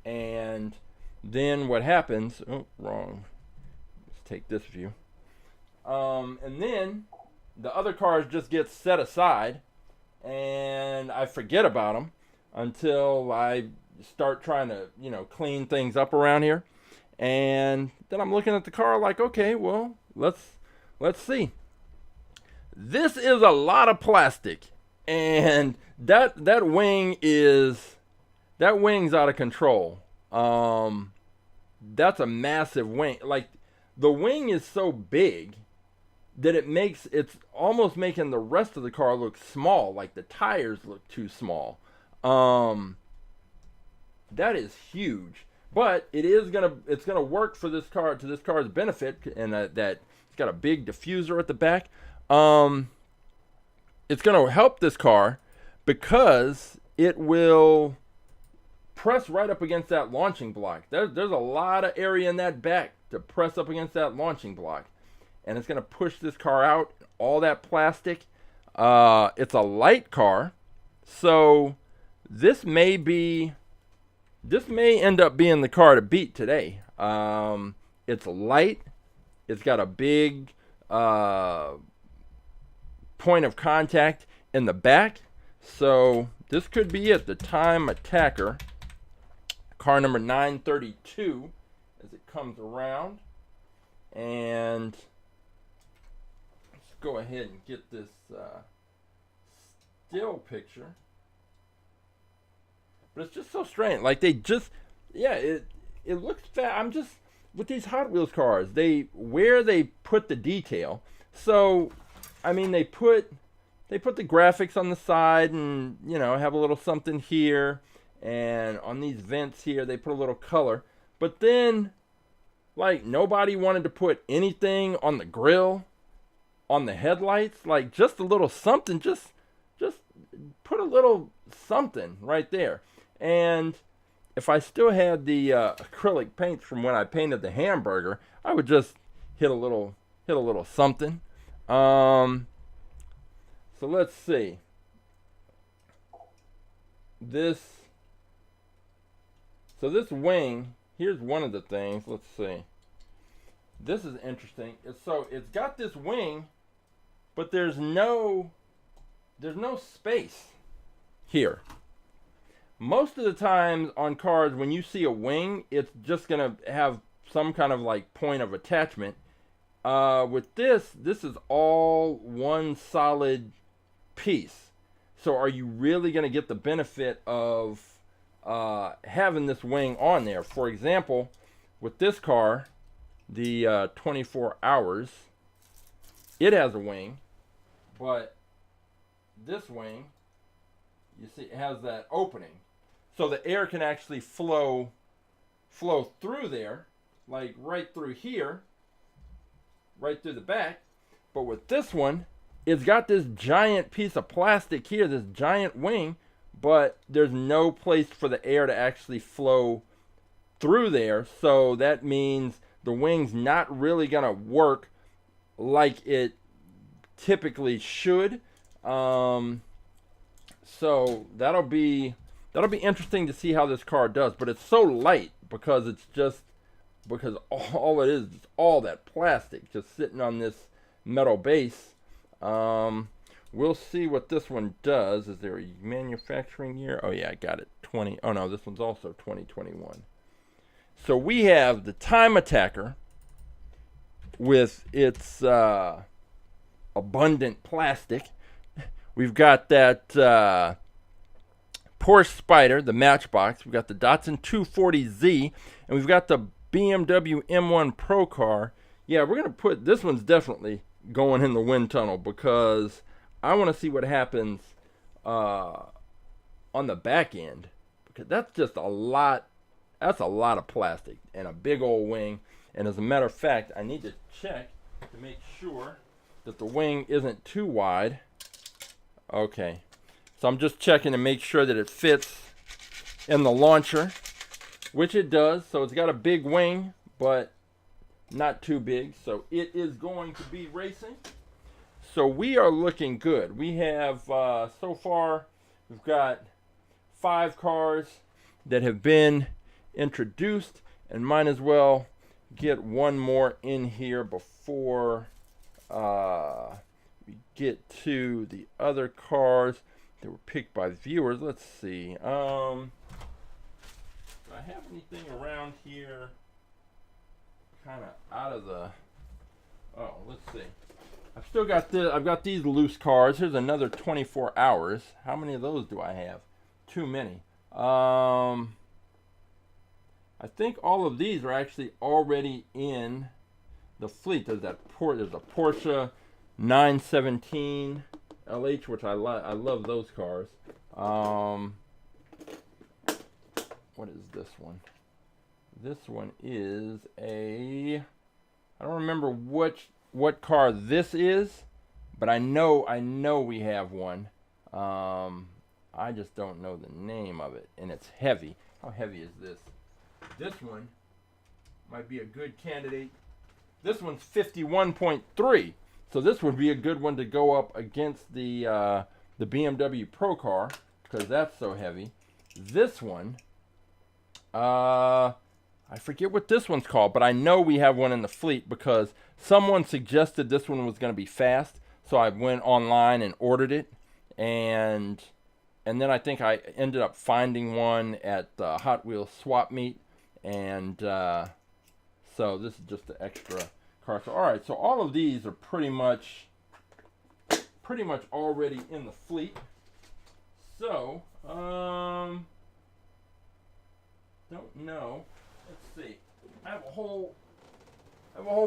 And then what happens, oh, wrong. Let's take this view. And then the other cars just get set aside, and I forget about them until I start trying to, clean things up around here. And then I'm looking at the car like, okay, well, let's see. This is a lot of plastic, and that wing's out of control. That's a massive wing. Like, the wing is so big that it's almost making the rest of the car look small. Like the tires look too small. That is huge, but it's gonna work for this car, to this car's benefit, and that it's got a big diffuser at the back. It's gonna help this car because it will press right up against that launching block. There's a lot of area in that back to press up against that launching block, and it's gonna push this car out. All that plastic. It's a light car, so this may end up being the car to beat today. It's light. It's got a big point of contact in the back. So this could be it. The Time Attacker. Car number 932 as it comes around. And let's go ahead and get this still picture. But it's just so strange. Like, they just, it looks fat. With these Hot Wheels cars, where they put the detail. So, I mean, they put the graphics on the side, and, have a little something here. And on these vents here, they put a little color. But then, like, nobody wanted to put anything on the grill, on the headlights. Like, just a little something. Just put a little something right there. And if I still had the acrylic paint from when I painted the hamburger, I would just hit a little something. So let's see. This wing, here's one of the things. Let's see. This is interesting. It's got this wing but there's no space here. Most of the times on cars, when you see a wing, it's just gonna have some kind of like point of attachment. With this is all one solid piece. So are you really gonna get the benefit of having this wing on there? For example, with this car, the 24 hours, it has a wing, but this wing, you see, it has that opening. So the air can actually flow through there, like right through here, right through the back. But with this one, it's got this giant piece of plastic here, this giant wing, but there's no place for the air to actually flow through there. So that means the wing's not really gonna work like it typically should. So that'll be interesting to see how this car does. But it's so light because all it is all that plastic just sitting on this metal base. We'll see what this one does. Is there a manufacturing year? Oh yeah, I got it. Oh no, this one's also 2021. So we have the Time Attacker with its abundant plastic. We've got that Porsche Spyder, the Matchbox. We've got the Datsun 240Z, and we've got the BMW M1 Procar. Yeah, we're gonna put this one's definitely going in the wind tunnel because I want to see what happens on the back end, because that's just a lot. That's a lot of plastic and a big old wing. And as a matter of fact, I need to check to make sure that the wing isn't too wide. Okay, so I'm just checking to make sure that it fits in the launcher, which it does. So it's got a big wing, but not too big. So it is going to be racing. So we are looking good. We have, so far, we've got 5 cars that have been introduced, and might as well get one more in here before we get to the other cars that were picked by viewers. Let's see. Do I have anything around here kind of out of the... Oh, let's see. I've got these loose cars. Here's another 24 hours. How many of those do I have? Too many. I think all of these are actually already in the fleet. There's a Porsche 917 LH, which I love those cars. What is this one? This one is I don't remember what car this is, but I know we have one. I just don't know the name of it, and it's heavy. How heavy is this? This one might be a good candidate. This one's 51.3, so this would be a good one to go up against the BMW Procar because that's so heavy. This one, I forget what this one's called, but I know we have one in the fleet because someone suggested this one was going to be fast, so I went online and ordered it, and then I think I ended up finding one at the Hot Wheels swap meet, and so this is just the extra car. So all right, so all of these are pretty much already in the fleet. So don't know. Let's see. I have a whole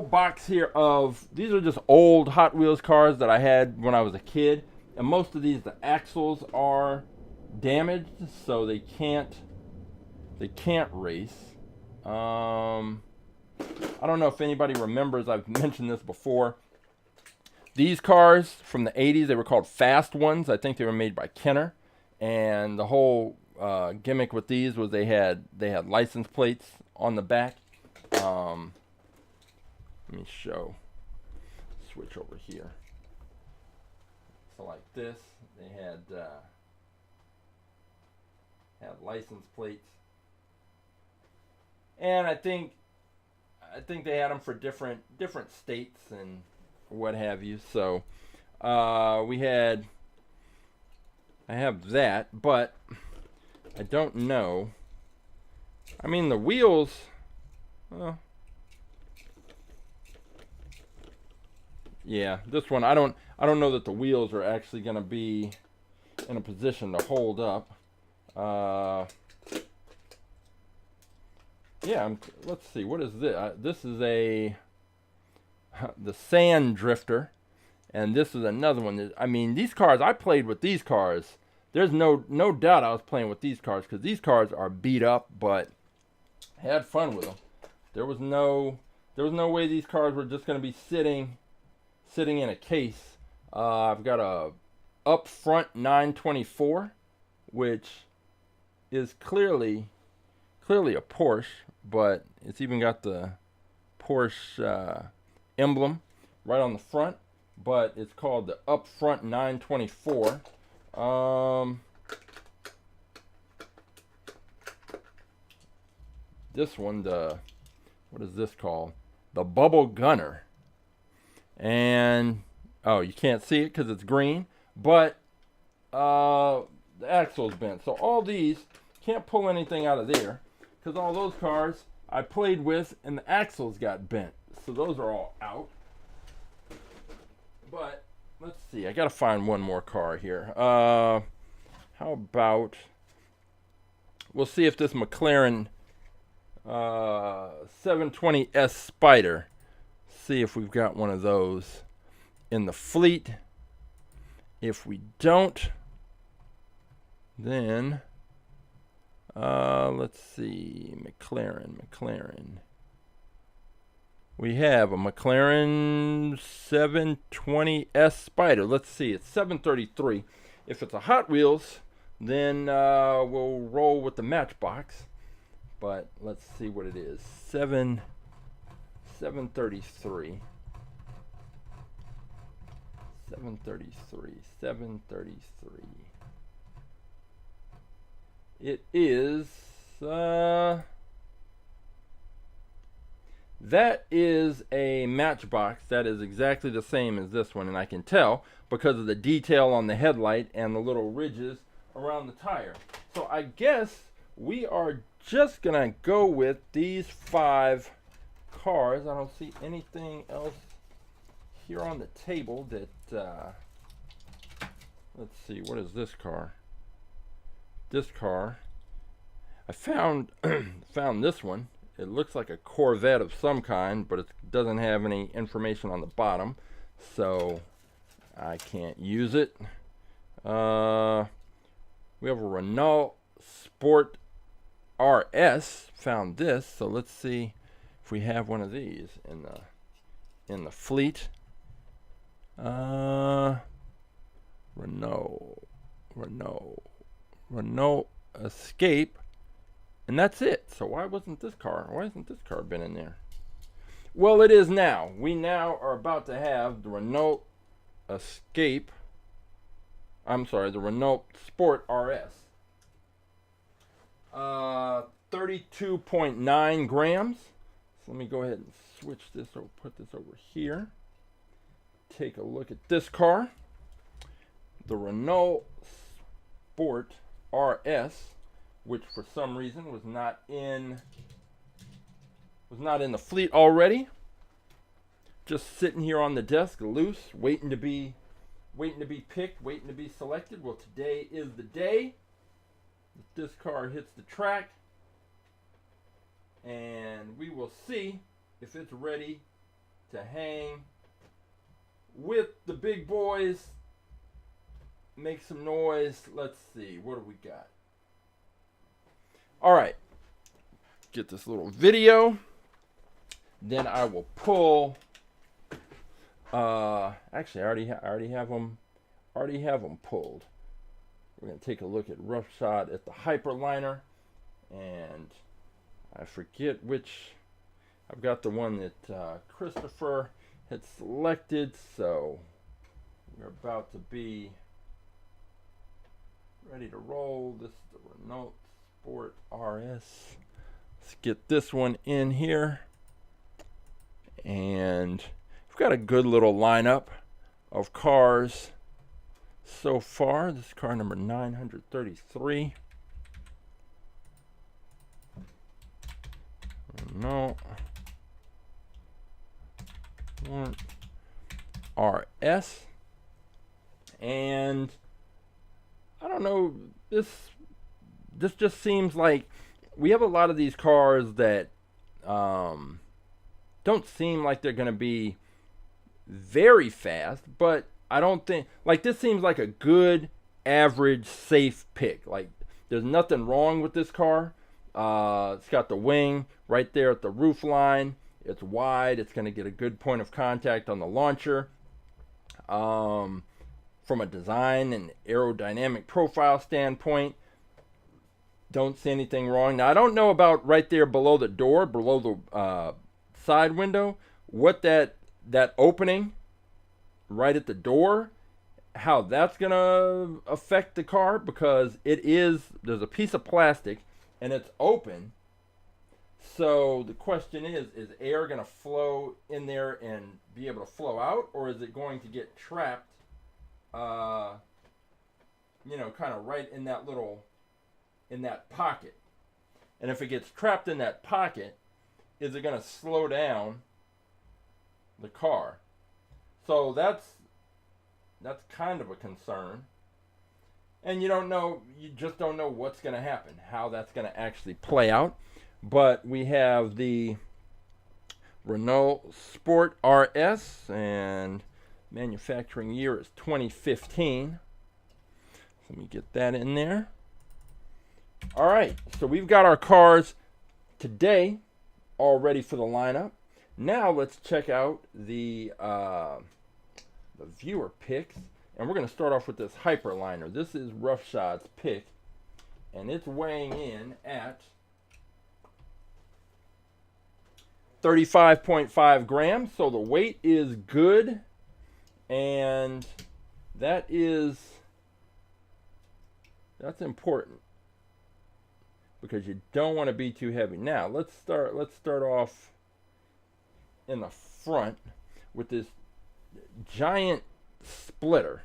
box here of, these are just old Hot Wheels cars that I had when I was a kid, and most of these, the axles are damaged, so they can't race. I don't know if anybody remembers, I've mentioned this before. These cars from the 80s, they were called fast ones. I think they were made by Kenner, and the whole gimmick with these was they had license plates on the back. Let me switch over here. So like this, they had license plates, and I think they had them for different states and what have you. So I have that, but I don't know. I mean, the wheels, well, yeah, this one, I don't know that the wheels are actually going to be in a position to hold up. Yeah, let's see, what is this? This is the Sand Drifter, and this is another one. I mean, these cars, I played with these cars. There's no doubt I was playing with these cars, because these cars are beat up, but I had fun with them. There was no way these cars were just going to be sitting in a case. I've got a up front 924, which is clearly a Porsche, but it's even got the Porsche emblem right on the front, but it's called the up front 924. This one, what is this called? The Bubble Gunner. And oh, you can't see it because it's green, but the axle's bent. So all these, can't pull anything out of there, because all those cars I played with and the axles got bent. So those are all out. But let's see, I gotta find one more car here. How about, we'll see if this McLaren 720S Spyder, see if we've got one of those in the fleet. If we don't, then let's see, McLaren. We have a McLaren 720S Spyder. Let's see, it's 733. If it's a Hot Wheels, then we'll roll with the Matchbox. But let's see what it is. 733. 733. It is that is a Matchbox. That is exactly the same as this one, and I can tell because of the detail on the headlight and the little ridges around the tire. So I guess we are just gonna go with these 5 cars. I don't see anything else here on the table that let's see, what is this car? This car, I found found this one. It looks like a Corvette of some kind, but it doesn't have any information on the bottom, so I can't use it. We have a Renault Sport RS. Found this, so let's see if we have one of these in the fleet. Renault Escape, and that's it. So why hasn't this car been in there? Well, it is now. We now are about to have the Renault Escape. I'm sorry, the Renault Sport RS. 32.9 grams. So let me go ahead and switch this or put this over here. Take a look at this car. The Renault Sport RS, which for some reason was not in the fleet already. Just sitting here on the desk, loose, waiting to be picked, waiting to be selected. Well, today is the day that this car hits the track, and we will see if it's ready to hang with the big boys. Make some noise. Let's see, what do we got? All right, get this little video, then I will pull. Actually, I already have them pulled. We're gonna take a look at rough shot at the Hyperliner, and I forget which. I've got the one that Christopher had selected, so we're about to be ready to roll. This is the Renault Sport RS. Let's get this one in here, and we've got a good little lineup of cars so far. This is car number 933. No. RS. And I don't know, this just seems like we have a lot of these cars that don't seem like they're going to be very fast, but I don't think, like, this seems like a good, average, safe pick. Like, there's nothing wrong with this car. It's got the wing right there at the roof line. It's wide. It's going to get a good point of contact on the launcher. From a design and aerodynamic profile standpoint, don't see anything wrong. Now, I don't know about right there below the door, below the side window, what that opening right at the door, how that's going to affect the car, because there's a piece of plastic and it's open. So the question is air going to flow in there and be able to flow out, or is it going to get trapped, kind of right in that pocket? And if it gets trapped in that pocket, is it going to slow down the car? So that's kind of a concern. And you just don't know what's going to happen, how that's going to actually play out. But we have the Renault Sport RS, and manufacturing year is 2015. Let me get that in there. All right, so we've got our cars today all ready for the lineup. Now let's check out the viewer picks, and we're going to start off with this Hyperliner. This is Roughshods pick, and it's weighing in at 35.5 grams, so the weight is good, and that's important, because you don't want to be too heavy. Now let's start off in the front with this giant splitter.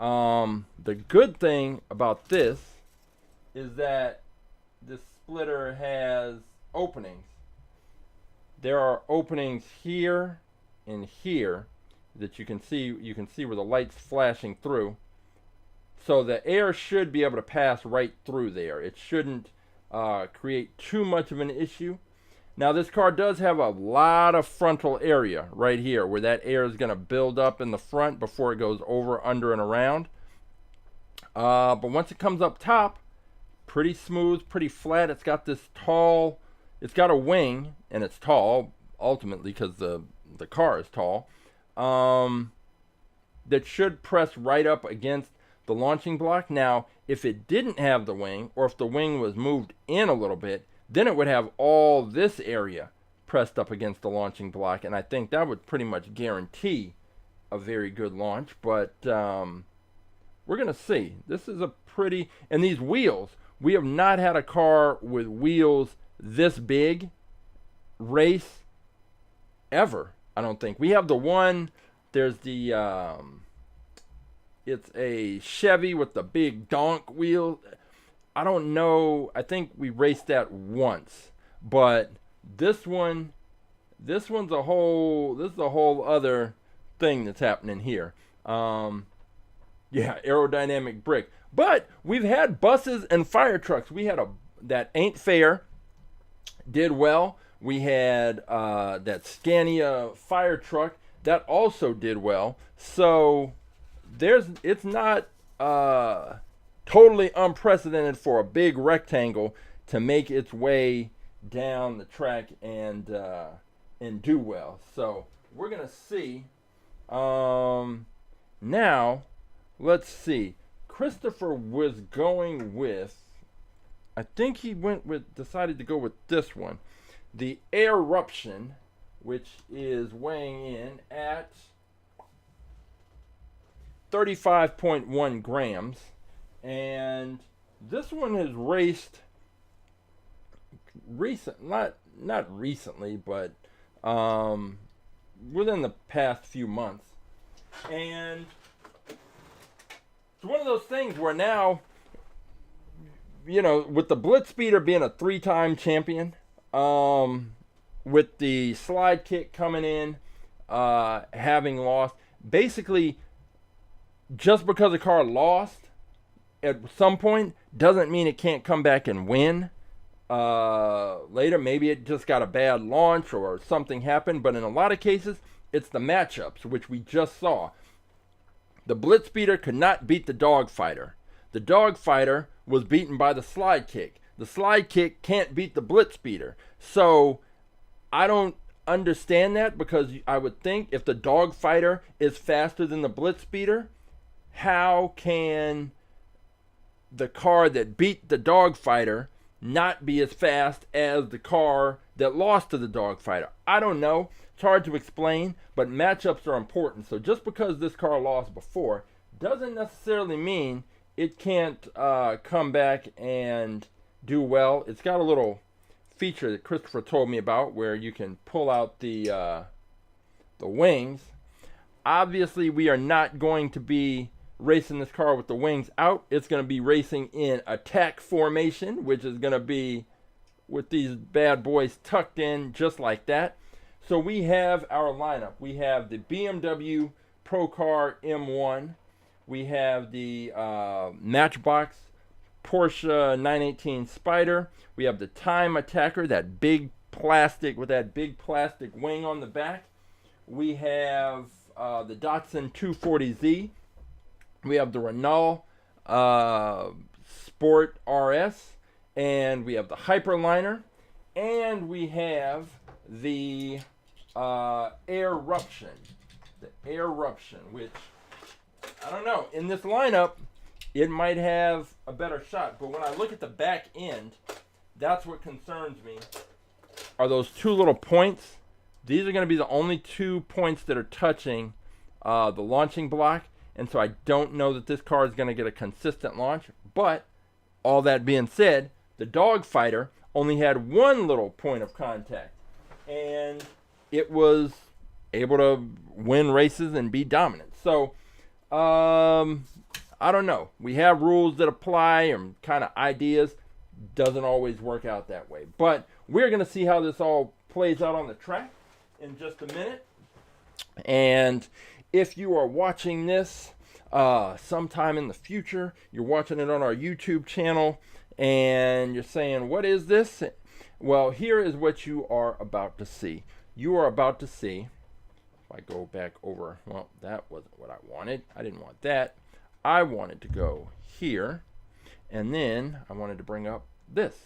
The good thing about this is that this splitter has openings. There are openings here and here that you can see where the light's flashing through. So the air should be able to pass right through there. It shouldn't create too much of an issue. Now this car does have a lot of frontal area right here where that air is going to build up in the front before it goes over, under, and around. But once it comes up top, pretty smooth, pretty flat. It's got a wing, and it's tall, ultimately, because the car is tall. That should press right up against the launching block. Now, if it didn't have the wing, or if the wing was moved in a little bit, then it would have all this area pressed up against the launching block, and I think that would pretty much guarantee a very good launch. But we're going to see. This is a pretty... And these wheels, we have not had a car with wheels this big race ever, I don't think. We have the one, there's the it's a Chevy with the big donk wheel. I don't know, I think we raced that once, but this one's a whole other thing that's happening here. Aerodynamic brick. But we've had buses and fire trucks. We had that Ain't Fair did well. We had that Scania fire truck that also did well. So it's not totally unprecedented for a big rectangle to make its way down the track and do well. So we're gonna see. Now let's see. Christopher was going with, I think he decided to go with this one, the Airuption, which is weighing in at 35.1 grams. And this one has raced not recently, but within the past few months. And it's one of those things where now, you know, with the BlitzSpeeder being a 3-time champion, with the slide kick coming in, having lost, basically, just because a car lost at some point doesn't mean it can't come back and win later. Maybe it just got a bad launch or something happened, but in a lot of cases, it's the matchups, which we just saw. The BlitzSpeeder could not beat the Dogfighter. The Dogfighter was beaten by the slide kick. The slide kick can't beat the BlitzSpeeder. So I don't understand that, because I would think if the Dogfighter is faster than the BlitzSpeeder, how can the car that beat the Dogfighter not be as fast as the car that lost to the Dogfighter? I don't know. It's hard to explain, but matchups are important. So just because this car lost before doesn't necessarily mean it can't come back and do well. It's got a little feature that Christopher told me about where you can pull out the wings. Obviously, we are not going to be racing this car with the wings out. It's going to be racing in attack formation, which is going to be with these bad boys tucked in just like that. So we have our lineup. We have the BMW Procar M1. We have the Matchbox Porsche 918 Spyder. We have the Time Attacker, that big plastic with that big plastic wing on the back. We have the Datsun 240Z. We have the Renault Sport RS. And we have the Hyperliner. And we have the Airuption. The Airuption, which, I don't know, in this lineup, it might have a better shot. But when I look at the back end, that's what concerns me, are those two little points. These are going to be the only 2 points that are touching the launching block. And so I don't know that this car is going to get a consistent launch. But all that being said, the Dogfighter only had one little point of contact. And it was able to win races and be dominant. So, I don't know. We have rules that apply and kind of ideas. Doesn't always work out that way. But we're going to see how this all plays out on the track in just a minute. And if you are watching this sometime in the future, you're watching it on our YouTube channel, and you're saying, what is this? Well, here is what you are about to see. You are about to see, if I go back over, well, that wasn't what I wanted. I didn't want that. I wanted to go here, and then I wanted to bring up this.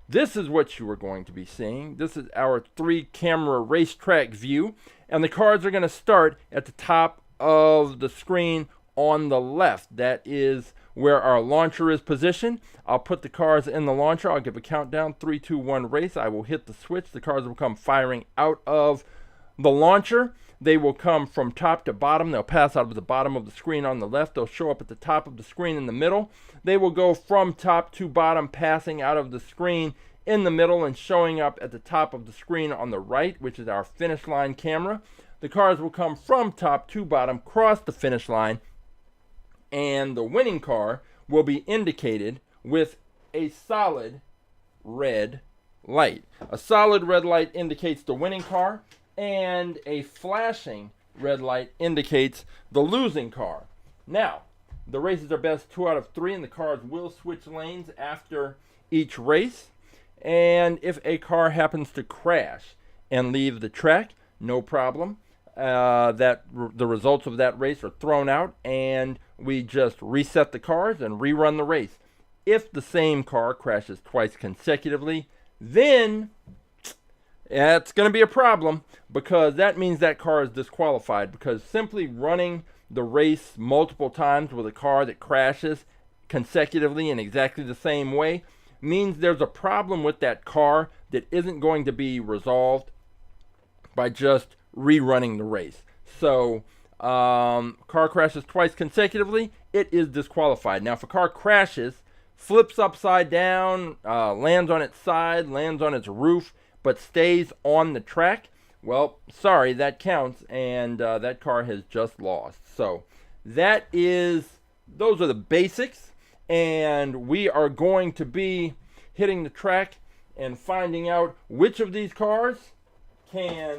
This is what you are going to be seeing. This is our 3-camera racetrack view, and the cars are going to start at the top of the screen on the left. That is where our launcher is positioned. I'll put the cars in the launcher. I'll give a countdown, 3, 2, 1, race. I will hit the switch. The cars will come firing out of the launcher. They will come from top to bottom. They'll pass out of the bottom of the screen on the left. They'll show up at the top of the screen in the middle. They will go from top to bottom, passing out of the screen in the middle and showing up at the top of the screen on the right, which is our finish line camera. The cars will come from top to bottom, cross the finish line, and the winning car will be indicated with a solid red light. A solid red light indicates the winning car, and a flashing red light indicates the losing car. Now, the races are best 2 out of 3, and the cars will switch lanes after each race. And if a car happens to crash and leave the track, no problem. The results of that race are thrown out, and we just reset the cars and rerun the race. If the same car crashes twice consecutively, then it's going to be a problem, because that means that car is disqualified, because simply running the race multiple times with a car that crashes consecutively in exactly the same way means there's a problem with that car that isn't going to be resolved by just rerunning the race. So, car crashes twice consecutively, it is disqualified. Now, if a car crashes, flips upside down, lands on its side, lands on its roof, but stays on the track, Well, sorry, that counts, and that car has just lost. So those are the basics, and we are going to be hitting the track and finding out which of these cars can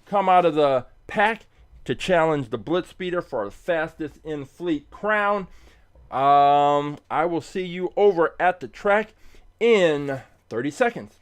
come out of the pack to challenge the BlitzSpeeder for the fastest in-fleet crown. I will see you over at the track in 30 seconds.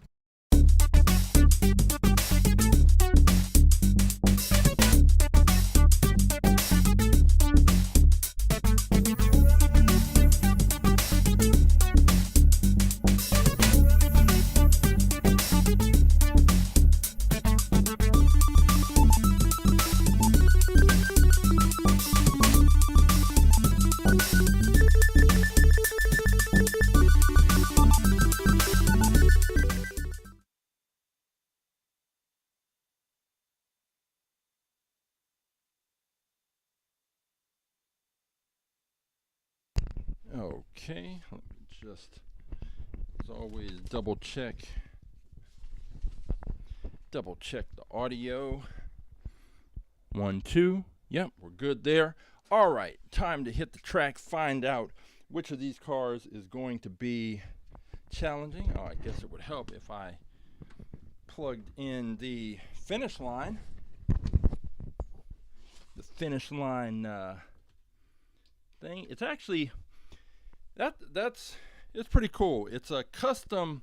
Okay, let me just, as always, double check the audio. 1, 2, yep, we're good there. All right, time to hit the track, find out which of these cars is going to be challenging. Oh, I guess it would help if I plugged in the finish line. The finish line thing. It's actually it's pretty cool. It's a custom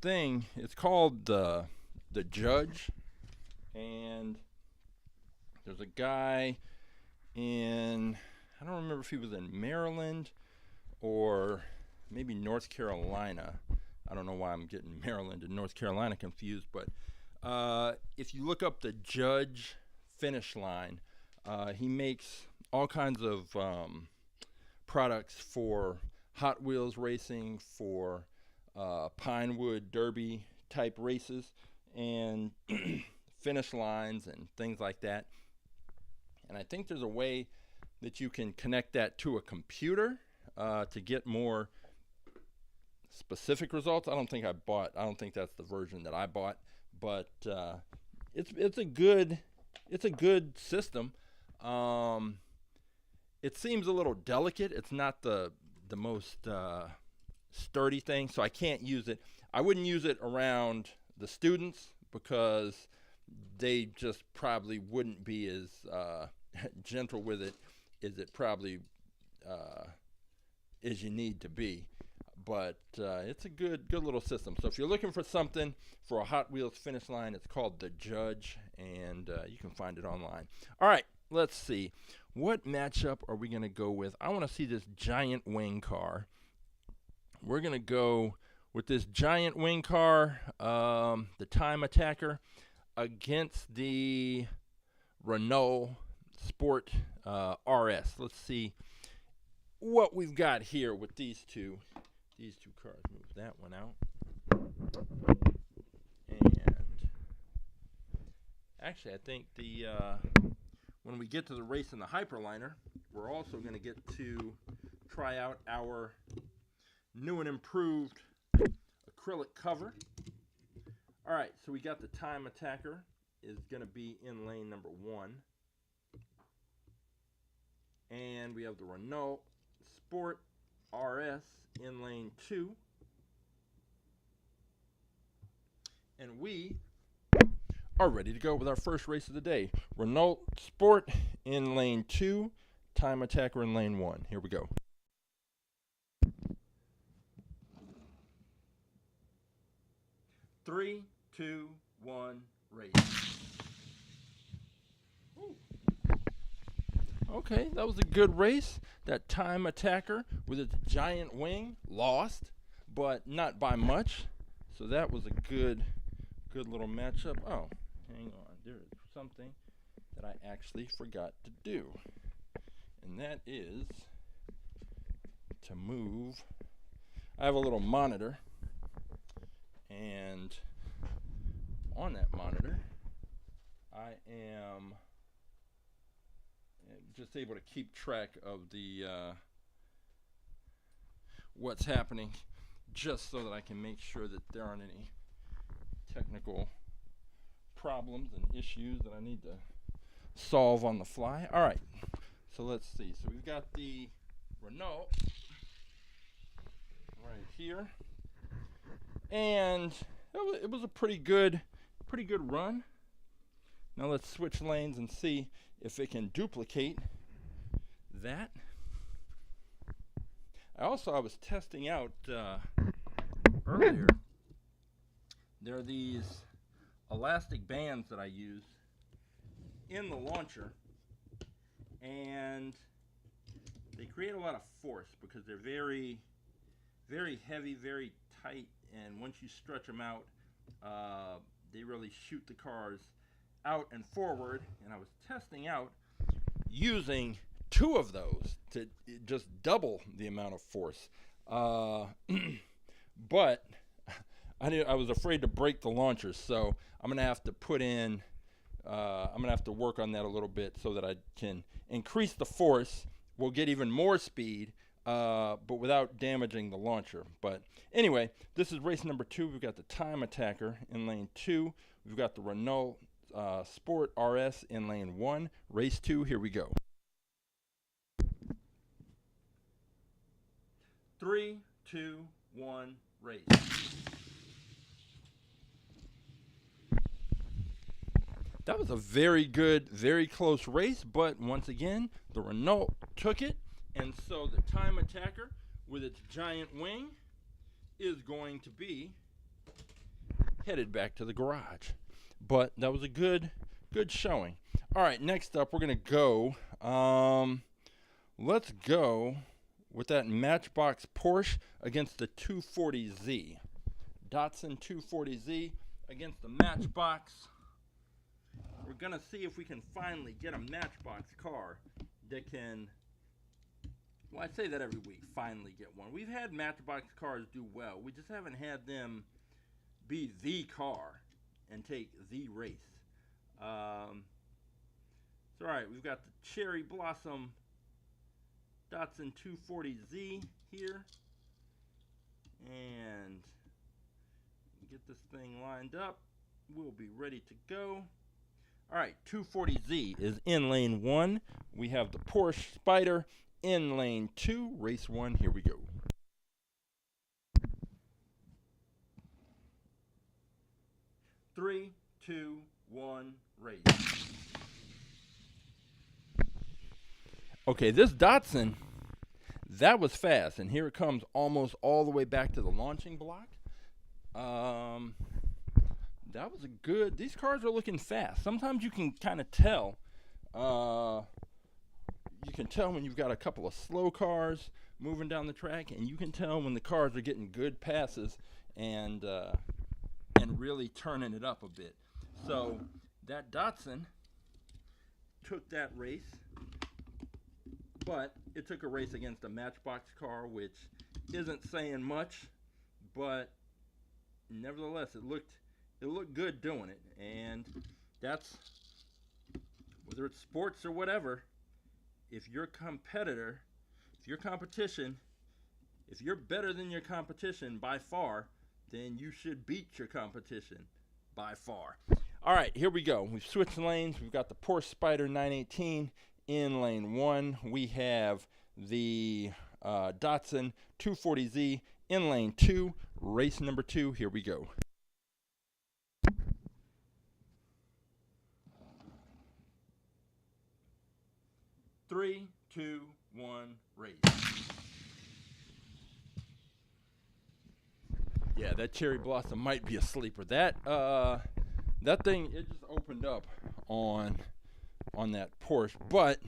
thing. It's called the Judge, and there's a guy in, I don't remember if he was in Maryland or maybe North Carolina. I don't know why I'm getting Maryland and North Carolina confused, but if you look up the Judge finish line, he makes all kinds of products for Hot Wheels racing, for Pinewood Derby type races, and finish lines and things like that. And I think there's a way that you can connect that to a computer to get more specific results. I don't think that's the version that I bought, but it's a good system. It seems a little delicate. It's not the most sturdy thing, so I can't use it. I wouldn't use it around the students because they just probably wouldn't be as gentle with it as it probably as you need to be. But it's a good little system. So if you're looking for something for a Hot Wheels finish line, it's called the Judge, and you can find it online. All right, let's see. What matchup are we going to go with? I want to see this giant wing car. We're going to go with this giant wing car, the Time Attacker, against the Renault Sport RS. Let's see what we've got here with these two cars. Move that one out. And actually, I think when we get to the race in the Hyperliner, we're also going to get to try out our new and improved acrylic cover. All right, so we got the Time Attacker is going to be in lane number 1. And we have the Renault Sport RS in lane 2. And we are ready to go with our first race of the day. Renault Sport in lane 2, Time Attacker in lane 1. Here we go. Three, two, one, race. Ooh. Okay, that was a good race. That Time Attacker with its giant wing lost, but not by much. So that was a good little matchup. Oh, hang on. There is something that I actually forgot to do. And that is to move. I have a little monitor. And on that monitor, I am just able to keep track of the what's happening, just so that I can make sure that there aren't any technical problems and issues that I need to solve on the fly. All right, so let's see. So we've got the Renault right here, and it was a pretty good run. Now let's switch lanes and see if it can duplicate that. I was testing out earlier. There are these elastic bands that I use in the launcher, and they create a lot of force because they're very, very heavy, very tight, and once you stretch them out, they really shoot the cars out and forward. And I was testing out using 2 of those to just double the amount of force, but I was afraid to break the launcher, so I'm gonna have to work on that a little bit so that I can increase the force. We'll get even more speed, but without damaging the launcher. But anyway, this is race number 2. We've got the Time Attacker in lane 2. We've got the Renault Sport RS in lane 1. Race 2, here we go. 3, 2, 1, race. That was a very good, very close race, but once again, the Renault took it, and so the Time Attacker, with its giant wing, is going to be headed back to the garage. But that was a good showing. All right, next up, we're going to go, let's go with that Matchbox Porsche against the 240Z. Datsun 240Z against the Matchbox. We're going to see if we can finally get a Matchbox car that can, well, I say that every week, finally get one. We've had Matchbox cars do well. We just haven't had them be the car and take the race. It's all right. We've got the Cherry Blossom Datsun 240Z here. And get this thing lined up. We'll be ready to go. All right, 240Z is in lane 1. We have the Porsche Spyder in lane 2. Race 1, here we go. Three, two, one, race. Okay, this Datsun, that was fast, and here it comes almost all the way back to the launching block. That was a good, these cars are looking fast. Sometimes you can kind of tell, when you've got a couple of slow cars moving down the track, and you can tell when the cars are getting good passes and really turning it up a bit. So that Datsun took that race, but it took a race against a Matchbox car, which isn't saying much, but nevertheless, it looked good doing it. And that's, whether it's sports or whatever, if your competitor, if your competition, if you're better than your competition by far, then you should beat your competition by far. All right, here we go. We've switched lanes. We've got the Porsche Spyder 918 in lane 1. We have the Datsun 240Z in lane 2. Race number 2. Here we go. Three, two, one, race. Yeah, that Cherry Blossom might be a sleeper. That thing, it just opened up on that Porsche. But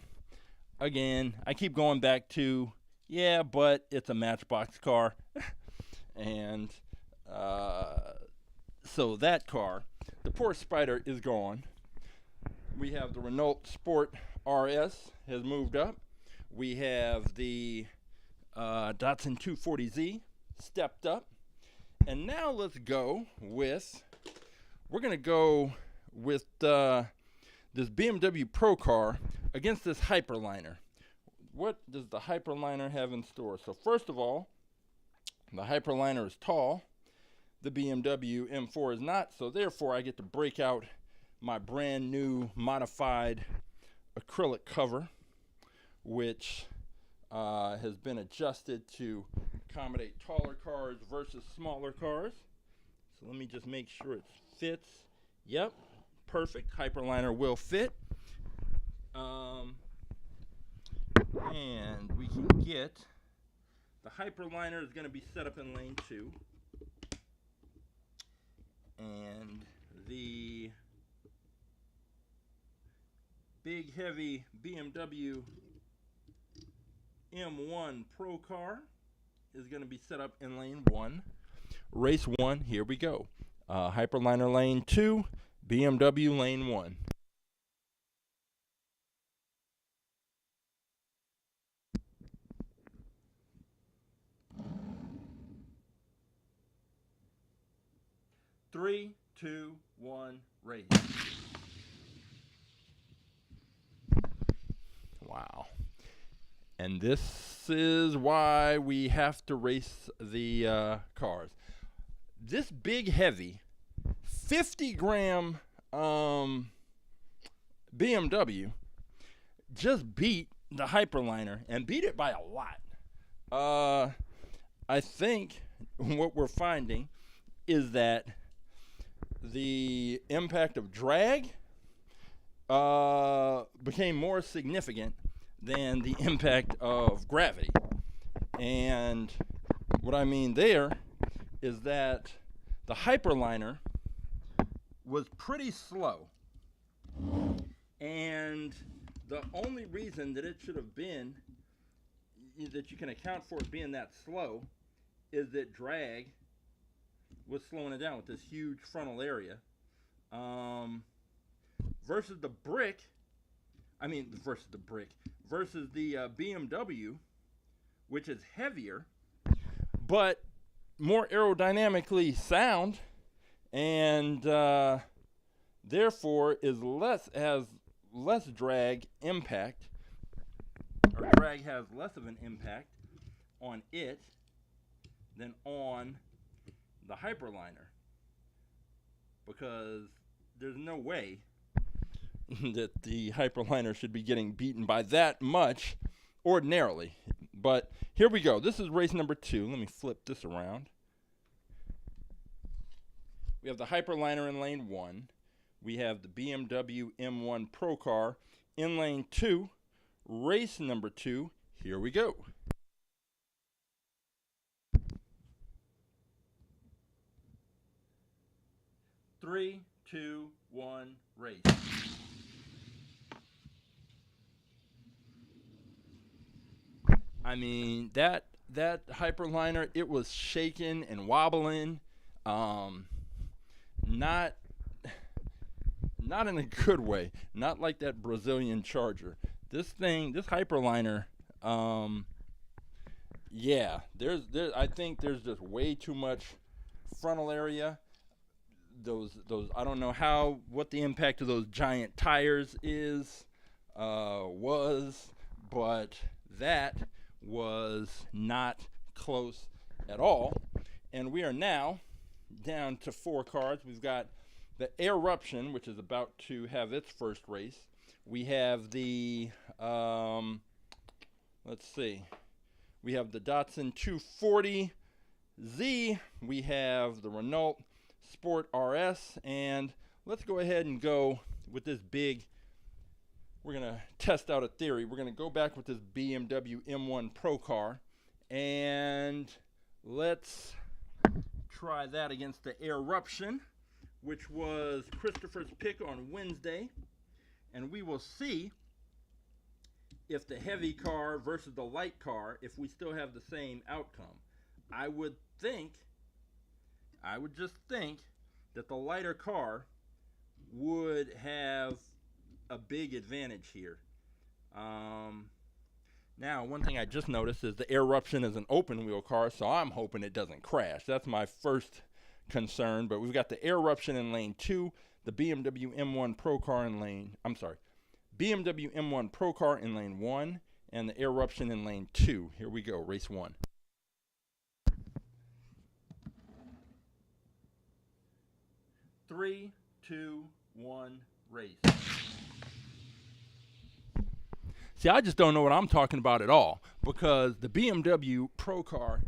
again, I keep going back to, yeah, but it's a Matchbox car. And so that car, the Porsche Spyder, is gone. We have the Renault Sport RS has moved up. We have the Datsun 240Z stepped up. And now let's go with, we're going to go with this BMW Procar against this Hyperliner. What does the Hyperliner have in store? So first of all, the Hyperliner is tall. The BMW M4 is not, so therefore I get to break out my brand new modified acrylic cover, which has been adjusted to accommodate taller cars versus smaller cars. So let me just make sure it fits. Yep, perfect. Hyperliner will fit. And we can get the Hyperliner is going to be set up in lane 2. And the big heavy BMW M1 Procar is going to be set up in lane 1. Race 1, here we go. Hyperliner lane 2, BMW lane 1. Three, two, one, race. Wow. And this is why we have to race the cars. This big, heavy, 50-gram BMW just beat the Hyperliner and beat it by a lot. I think what we're finding is that the impact of drag became more significant than the impact of gravity. And what I mean there is that the Hyperliner was pretty slow. And the only reason that it should have been, that you can account for it being that slow, is that drag was slowing it down with this huge frontal area. Versus the BMW, which is heavier, but more aerodynamically sound, and therefore has less drag impact, or drag has less of an impact on it than on the Hyperliner, because there's no way that the Hyperliner should be getting beaten by that much ordinarily. But here we go. This is race number 2. Let me flip this around. We have the Hyperliner in lane 1. We have the BMW M1 Procar in lane 2. Race number 2. Here we go. Three, two, one, race. I mean, that Hyperliner, it was shaking and wobbling, not in a good way, not like that Brazilian Charger. This Hyperliner, yeah, I think there's just way too much frontal area. Those I don't know what the impact of those giant tires was, but that was not close at all. And we are now down to 4 cars. We've got the Airuption, which is about to have its first race. We have the we have the Datsun 240Z. We have the Renault Sport RS, and let's go ahead and go with this big. We're going to test out a theory. We're going to go back with this BMW M1 Procar, and let's try that against the Airuption, which was Christopher's pick on Wednesday, and we will see if the heavy car versus the light car, if we still have the same outcome. I would just think that the lighter car would have a big advantage here. Now, one thing I just noticed is the Airuption is an open wheel car, so I'm hoping it doesn't crash. That's my first concern. But we've got the Airuption in lane 2, the BMW M1 Procar in BMW M1 Procar in lane 1, and the Airuption in lane 2. Here we go, race 1. Three, two, 1, race. See, I just don't know what I'm talking about at all, because the BMW Procar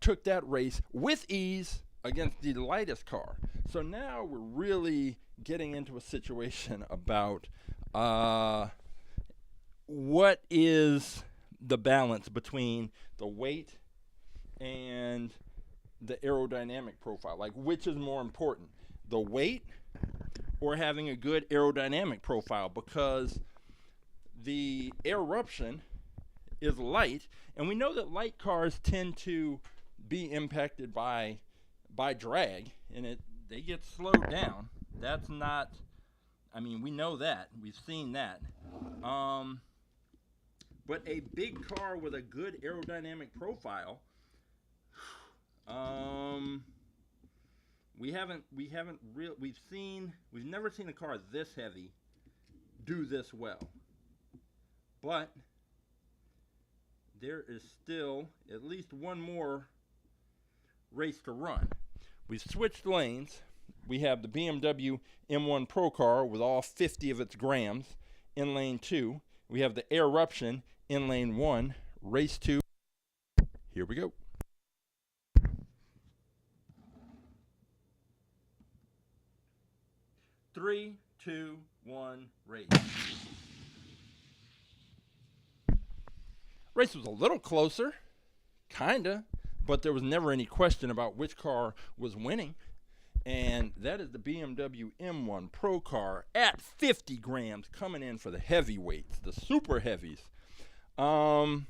took that race with ease against the lightest car. So now we're really getting into a situation about what is the balance between the weight and the aerodynamic profile. Like, which is more important, the weight or having a good aerodynamic profile? Because the Airuption is light, and we know that light cars tend to be impacted by drag, and they get slowed down. That's not, I mean, we know that, we've seen that. But a big car with a good aerodynamic profile, we've never seen a car this heavy do this well. But there is still at least one more race to run. We've switched lanes. We have the BMW M1 Procar with all 50 of its grams in lane 2. We have the Airuption in lane 1, race 2. Here we go. Three, two, one, race. Race was a little closer, kinda, but there was never any question about which car was winning. And that is the BMW M1 Procar at 50 grams, coming in for the heavyweights, the super heavies. And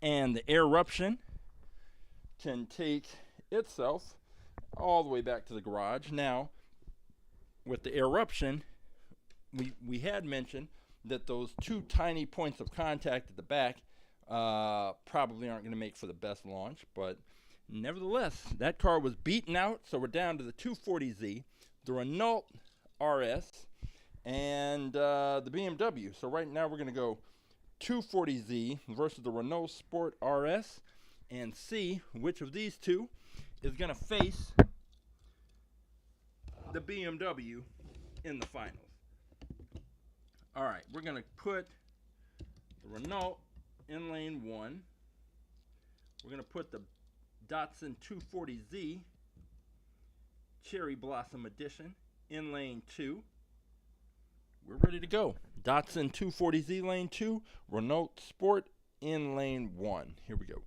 the Airuption can take itself all the way back to the garage. Now, with the Airuption, we had mentioned that those two tiny points of contact at the back probably aren't going to make for the best launch, but nevertheless, that car was beaten out, so we're down to the 240Z, the Renault RS, and the BMW. So right now we're going to go 240Z versus the Renault Sport RS and see which of these two is going to face the BMW in the finals. All right, we're going to put the Renault in lane 1. We're going to put the Datsun 240Z Cherry Blossom Edition in lane 2. We're ready to go. Datsun 240Z lane 2, Renault Sport in lane 1. Here we go.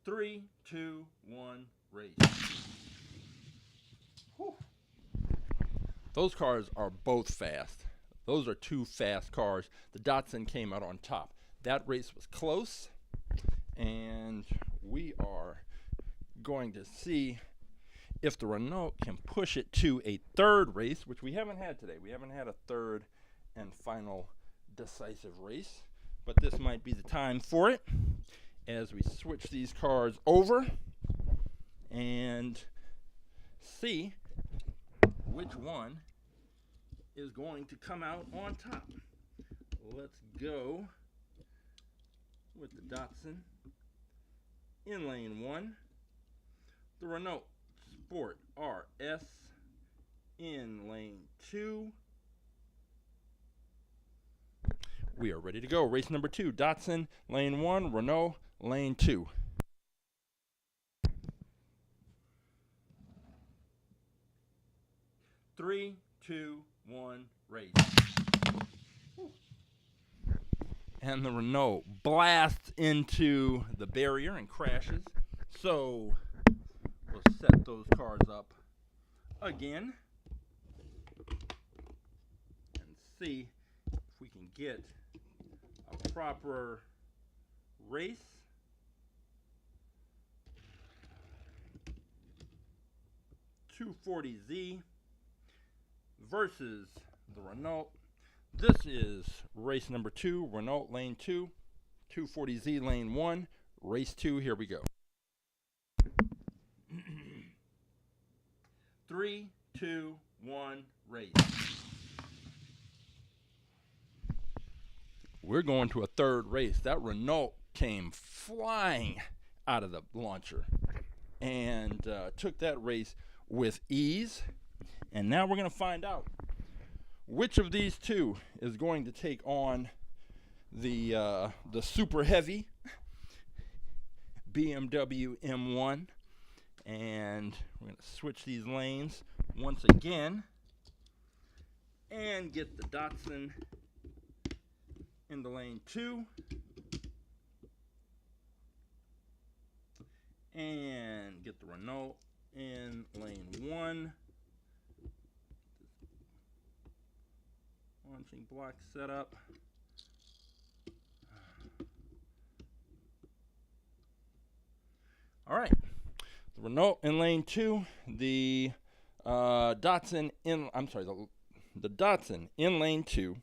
Three, two, one, race. Whew. Those cars are both fast. Those are two fast cars. The Datsun came out on top. That race was close, and we are going to see if the Renault can push it to a third race, which we haven't had today. We haven't had a third and final decisive race, but this might be the time for it as we switch these cars over and see which one is going to come out on top. Let's go with the Datsun in lane 1, the Renault Sport RS in lane 2. We are ready to go. Race number 2, Datsun lane 1, Renault lane 2. Three, two, one, race. Whew. And the Renault blasts into the barrier and crashes. So we'll set those cars up again and see if we can get a proper race. .240Z versus the Renault. This is race number 2, Renault lane 2, 240Z lane 1, race 2. Here we go. 3, 2, 1, race. We're going to a third race. That Renault came flying out of the launcher. and took that race with ease. And now we're going to find out which of these two is going to take on the super heavy BMW M1. And we're going to switch these lanes once again and get the Datsun into lane 2 and get the Renault in lane 1. Launching block setup. All right, the Renault in lane 2, the Datsun in the Datsun in lane 2,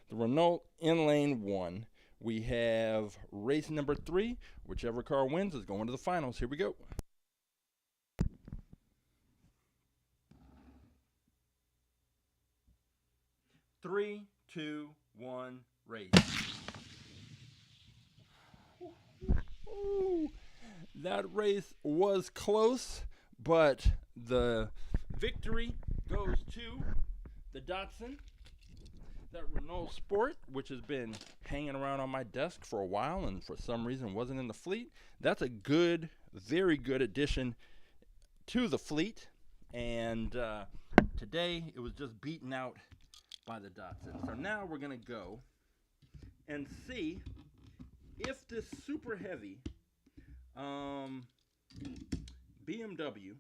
the Renault in lane 1. We have race number 3. Whichever car wins is going to the finals. Here we go. Three, two, one, race. Ooh, that race was close, but the victory goes to the Datsun. That Renault Sport, which has been hanging around on my desk for a while and for some reason wasn't in the fleet. That's a good, very good addition to the fleet. And today it was just beaten out by the Datsun. So now we're going to go and see if this super heavy BMW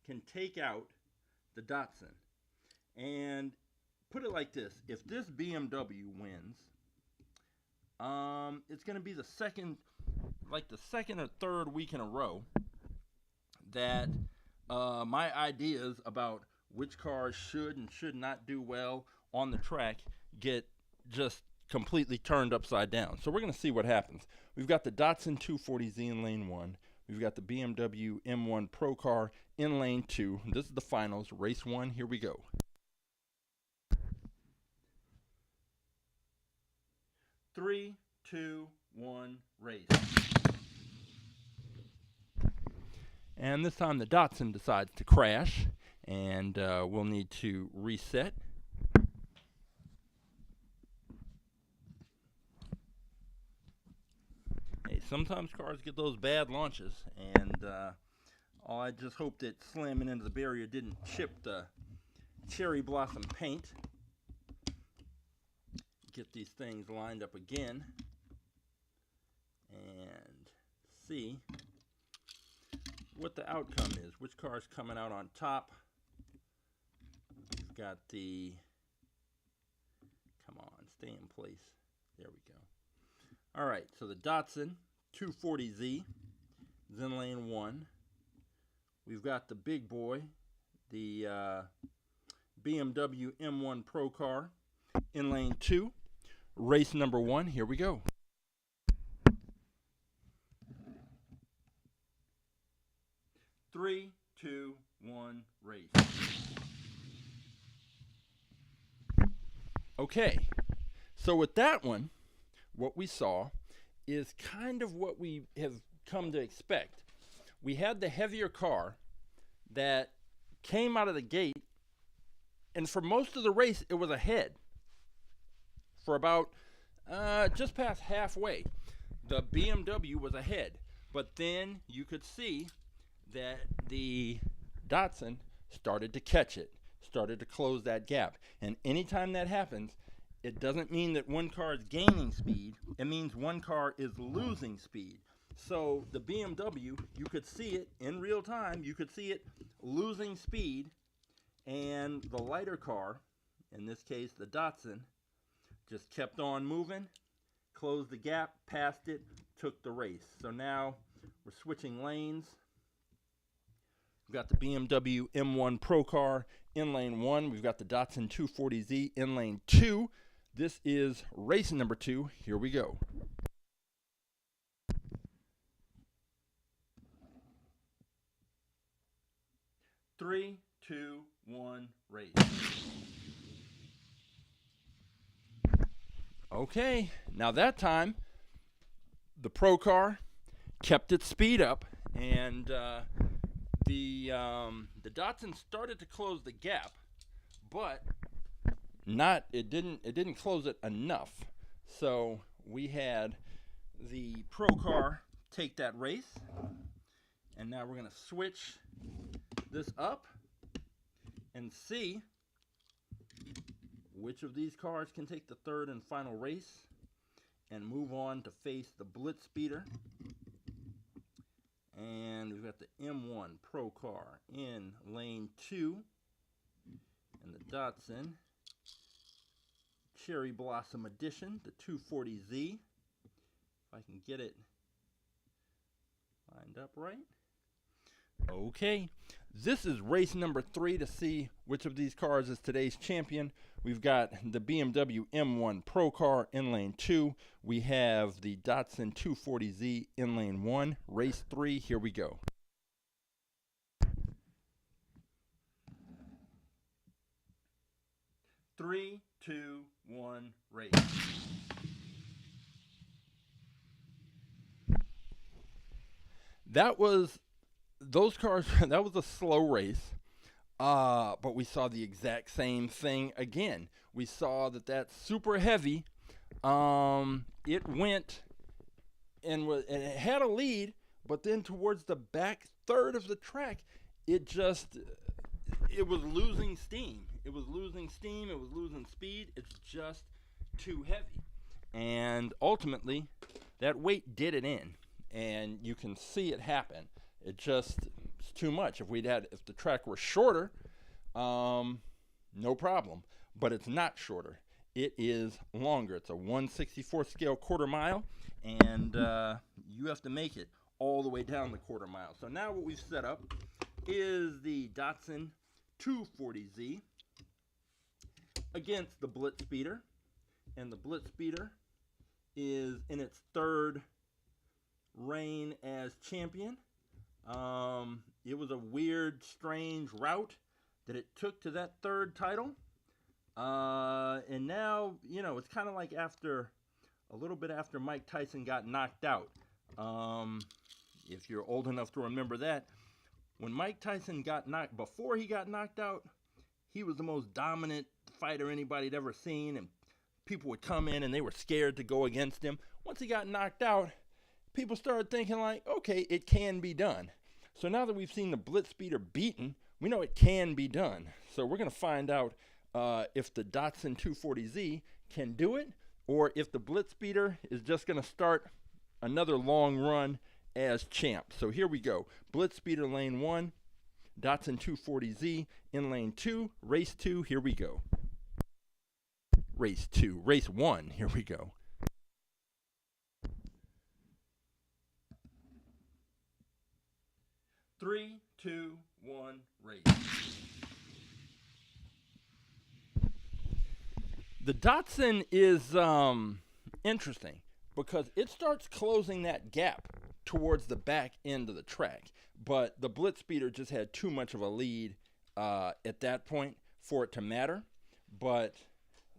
can take out the Datsun. And put it like this: if this BMW wins, it's going to be the second or third week in a row that my ideas about which cars should and should not do well on the track get just completely turned upside down. So we're going to see what happens. We've got the Datsun 240Z in lane 1. We've got the BMW M1 Procar in lane 2. This is the finals, race 1. Here we go. Three, two, one, race. And this time the Datsun decides to crash, and we'll need to reset. Hey, sometimes cars get those bad launches, and I just hope that slamming into the barrier didn't chip the cherry blossom paint. Get these things lined up again and see what the outcome is. Which car is coming out on top? We've got the, come on, stay in place. There we go. All right, so the Datsun 240Z is in lane 1. We've got the big boy, the BMW M1 Procar in lane 2. Race number 1, here we go. Three, two, one, race. Okay, so with that one, what we saw is kind of what we have come to expect. We had the heavier car that came out of the gate, and for most of the race, it was ahead. For about just past halfway, the BMW was ahead. But then you could see that the Datsun started to catch it, started to close that gap. And anytime that happens, it doesn't mean that one car is gaining speed. It means one car is losing speed. So the BMW, you could see it in real time. You could see it losing speed. And the lighter car, in this case the Datsun, just kept on moving, closed the gap, passed it, took the race. So now we're switching lanes. We've got the BMW M1 Procar in lane 1. We've got the Datsun 240Z in lane 2. This is race number 2. Here we go. Three, two, one, race. Okay, now that time, the Procar kept its speed up and the Datsun started to close the gap, but it didn't close it enough. So we had the Procar take that race, and now we're going to switch this up and see which of these cars can take the third and final race and move on to face the BlitzSpeeder. And we've got the M1 Procar in lane 2, and the Datsun Cherry Blossom Edition, the 240Z. If I can get it lined up right. Okay, this is race number 3 to see which of these cars is today's champion. We've got the BMW M1 Procar in lane 2. We have the Datsun 240Z in lane 1. Race 3, here we go. Three, two, one, race. That was those cars. That was a slow race, but we saw the exact same thing again. We saw that super heavy. It went and it had a lead, but then towards the back third of the track, it was losing steam. It was losing steam. It was losing speed. It's just too heavy, and ultimately, that weight did it in. And you can see it happen. It's too much. If the track were shorter, no problem. But it's not shorter. It is longer. It's a 1/64 scale quarter mile, and you have to make it all the way down the quarter mile. So now what we've set up is the Datsun 240Z against the BlitzSpeeder, and the BlitzSpeeder is in its third reign as champion. It was a weird, strange route that it took to that third title. And now, it's kind of like a little bit after Mike Tyson got knocked out. If you're old enough to remember that, when Mike Tyson before he got knocked out, he was the most dominant fighter anybody'd ever seen, and people would come in and they were scared to go against him. Once he got knocked out, people started thinking like, okay, it can be done. So now that we've seen the BlitzSpeeder beaten, we know it can be done. So we're going to find out if the Datsun 240Z can do it, or if the BlitzSpeeder is just going to start another long run as champ. So here we go. BlitzSpeeder lane 1, Datsun 240Z in lane 2, race 2, here we go. Race 1, here we go. Three, two, one, race. The Datsun is interesting because it starts closing that gap towards the back end of the track, but the BlitzSpeeder just had too much of a lead at that point for it to matter. But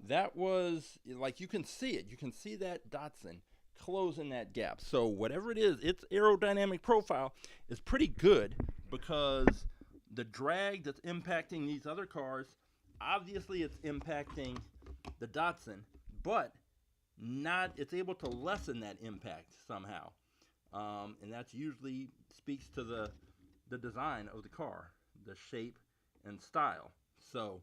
that was, like, you can see it. You can see that Datsun closing that gap. So whatever it is, its aerodynamic profile is pretty good, because the drag that's impacting these other cars, obviously it's impacting the Datsun, but it's able to lessen that impact somehow. And that usually speaks to the design of the car, the shape and style. So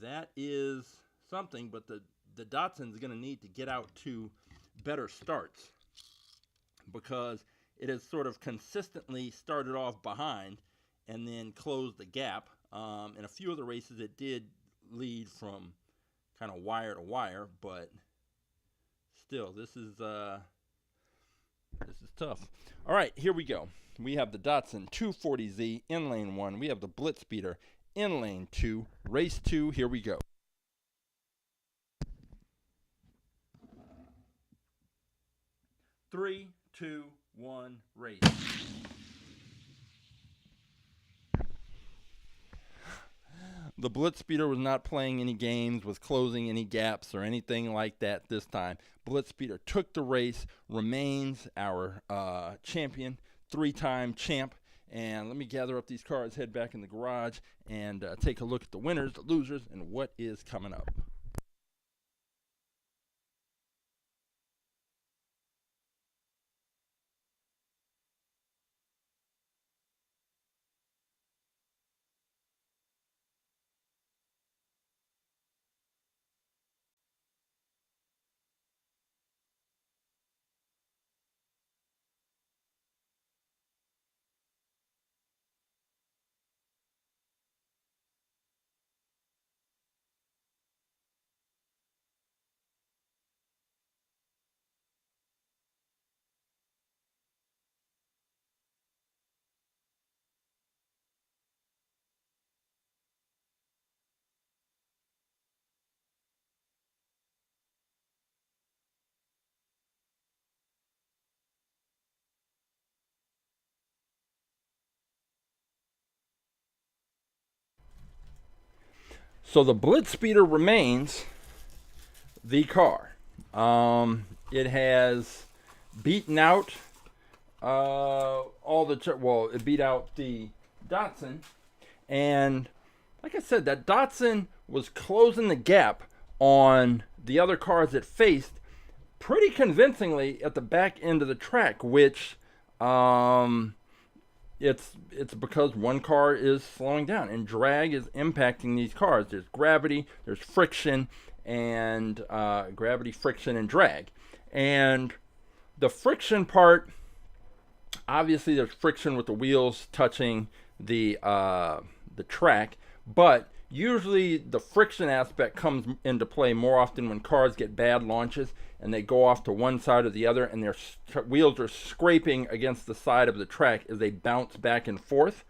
that is something, but the Datsun is going to need to get out to better starts, because it has sort of consistently started off behind and then closed the gap. In a few of the races, it did lead from kind of wire to wire, but still, this is tough. All right, here we go. We have the Datsun 240Z in lane 1. We have the BlitzSpeeder in lane 2. Race 2, here we go. Three, two, one, race. The BlitzSpeeder was not playing any games, was closing any gaps or anything like that this time. BlitzSpeeder took the race, remains our champion three-time champ. And let me gather up these cars, head back in the garage, and take a look at the winners, the losers, and what is coming up. So the BlitzSpeeder remains the car. It has beaten out it beat out the Datsun, and like I said, that Datsun was closing the gap on the other cars it faced pretty convincingly at the back end of the track, which it's because one car is slowing down and drag is impacting these cars. There's gravity, there's friction, and friction, and drag. And the friction part, obviously there's friction with the wheels touching the track, but usually the friction aspect comes into play more often when cars get bad launches and they go off to one side or the other, and their wheels are scraping against the side of the track as they bounce back and forth.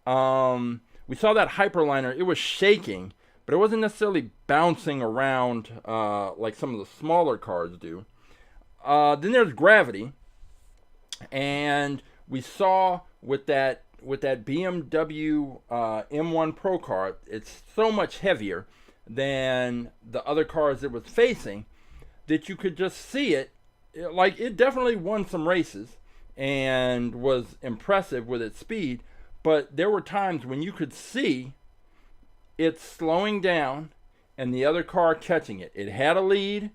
We saw that Hyperliner, it was shaking, but it wasn't necessarily bouncing around like some of the smaller cars do. Then there's gravity, and we saw with that BMW M1 Procar, it's so much heavier than the other cars it was facing that you could just see it. Like, it definitely won some races and was impressive with its speed, but there were times when you could see it slowing down and the other car catching it. It had a lead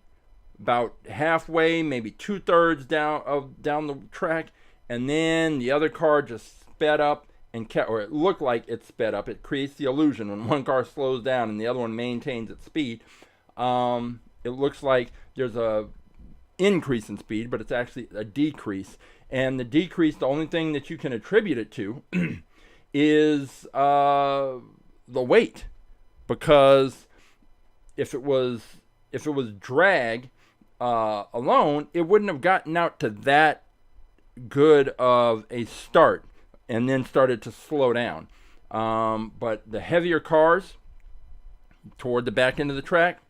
about halfway, maybe 2/3 down the track, and then the other car just sped up and or it looked like it sped up. It creates the illusion when one car slows down and the other one maintains its speed. It looks like there's a increase in speed, but it's actually a decrease. And the decrease, the only thing that you can attribute it to is the weight, because if it was drag alone, it wouldn't have gotten out to that good of a start and then started to slow down. But the heavier cars toward the back end of the track,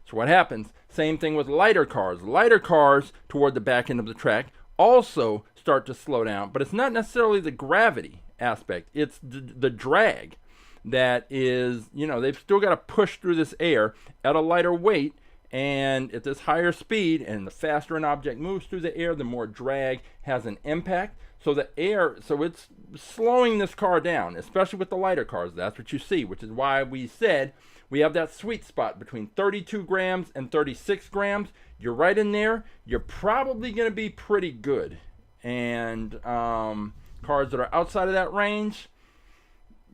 so what happens? Same thing with lighter cars. Lighter cars toward the back end of the track also start to slow down, but it's not necessarily the gravity aspect. It's the drag that is, they've still got to push through this air at a lighter weight and at this higher speed, and the faster an object moves through the air, the more drag has an impact. So it's slowing this car down, especially with the lighter cars. That's what you see, which is why we said we have that sweet spot between 32 grams and 36 grams. You're right in there. You're probably going to be pretty good. And cars that are outside of that range,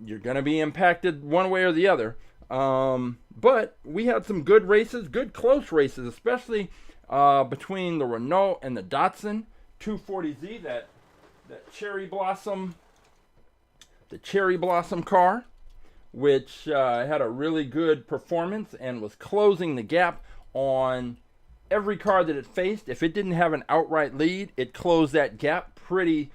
you're going to be impacted one way or the other. But we had some good races, good close races, especially between the Renault and the Datsun 240Z, that cherry blossom car, which had a really good performance and was closing the gap on every car that it faced. If it didn't have an outright lead, it closed that gap pretty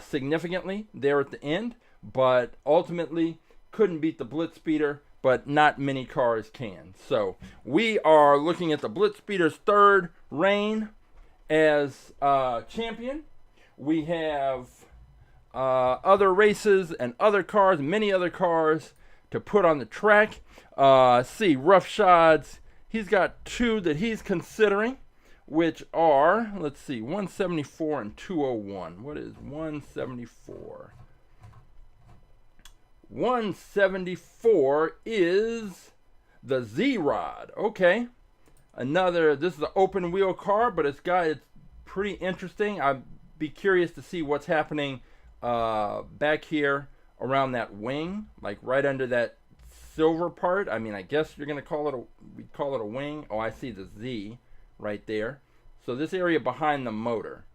significantly there at the end, but ultimately couldn't beat the BlitzSpeeder, but not many cars can. So we are looking at the BlitzSpeeder's third reign as champion. We have other races and other cars, many other cars to put on the track. See, Roughshods, he's got two that he's considering. which are, let's see, 174 and 201. What is 174? 174 is the Z-Rod. Okay. This is an open wheel car, but it's pretty interesting. I'd be curious to see what's happening back here around that wing, like right under that silver part. I mean, I guess you're gonna we'd call it a wing. Oh, I see the Z right there. So this area behind the motor,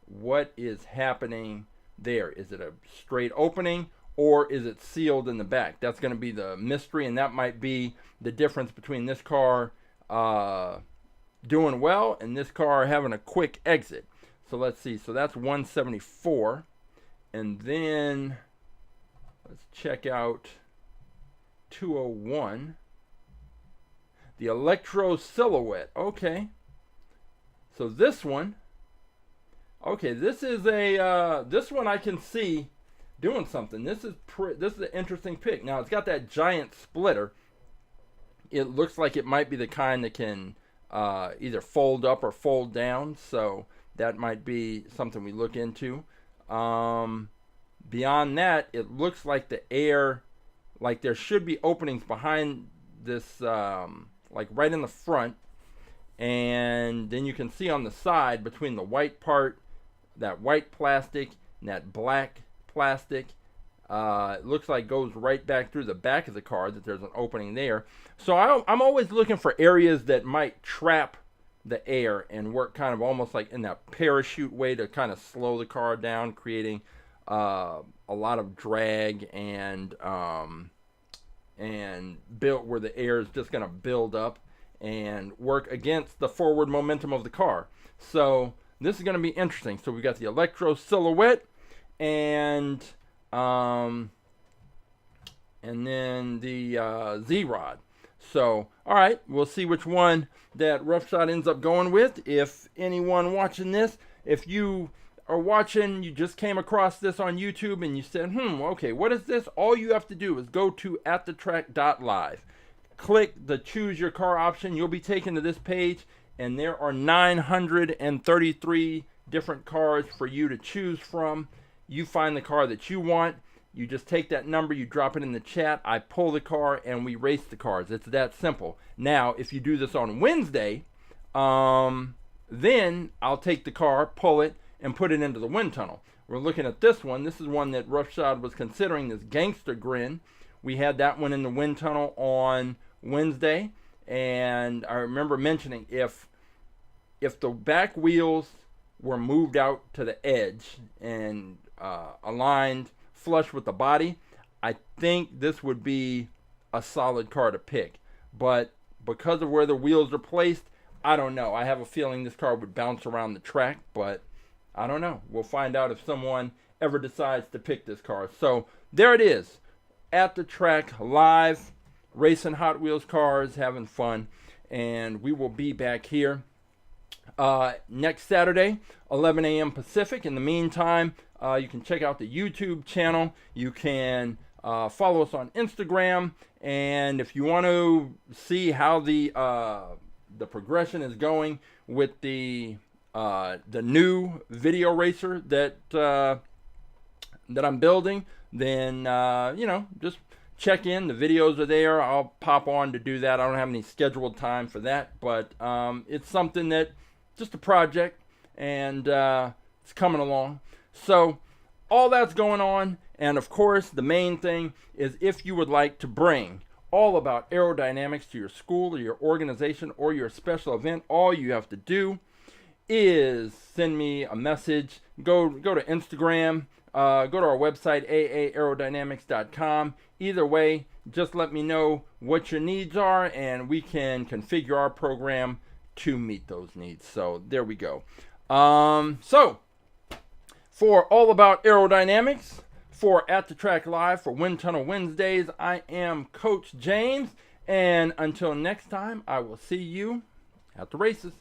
what is happening there? Is it a straight opening, or is it sealed in the back? That's going to be the mystery, and that might be the difference between this car doing well and this car having a quick exit. So let's see. So that's 174. And then let's check out 201. The Electro Silhouette. Okay. So this one. Okay, this is this one I can see doing something. This is an interesting pick. Now it's got that giant splitter. It looks like it might be the kind that can either fold up or fold down. So that might be something we look into. Beyond that, it looks like the air, like there should be openings behind this, like right in the front. And then you can see on the side between the white part, that white plastic, and that black plastic, it looks like goes right back through the back of the car, that there's an opening there. So I'm always looking for areas that might trap the air and work kind of almost like in that parachute way to kind of slow the car down, creating a lot of drag and build where the air is just going to build up and work against the forward momentum of the car. So this is going to be interesting. So we got the Electro Silhouette and then the Z-Rod. So, all right, we'll see which one that Roughshod ends up going with. If anyone watching this, if you are watching, you just came across this on YouTube and you said, okay, what is this? All you have to do is go to AtTheTrack.live. Click the choose your car option. You'll be taken to this page, and there are 933 different cars for you to choose from. You find the car that you want. You just take that number, you drop it in the chat. I pull the car, and we race the cars. It's that simple. Now, if you do this on Wednesday, then I'll take the car, pull it, and put it into the wind tunnel. We're looking at this one. This is one that Roughshod was considering, this Gangster Grin. We had that one in the wind tunnel on Wednesday, and I remember mentioning if the back wheels were moved out to the edge and aligned flush with the body, I think this would be a solid car to pick. But because of where the wheels are placed, I don't know. I have a feeling this car would bounce around the track, but I don't know. We'll find out if someone ever decides to pick this car. So there it is. At the Track Live, racing Hot Wheels cars, having fun, and we will be back here next Saturday, 11 a.m. Pacific. In the meantime, you can check out the YouTube channel. You can follow us on Instagram, and if you want to see how the progression is going with the new video racer that I'm building, then just check in. The videos are there. I'll pop on to do that. I don't have any scheduled time for that, but it's something that just a project, and it's coming along. So all that's going on, and of course the main thing is, if you would like to bring all about aerodynamics to your school or your organization or your special event, all you have to do is send me a message. Go to Instagram, go to our website, aaerodynamics.com. Either way, just let me know what your needs are, and we can configure our program to meet those needs. So there we go. So for All About Aerodynamics, for At the Track Live, for Wind Tunnel Wednesdays, I am Coach James, and until next time, I will see you at the races.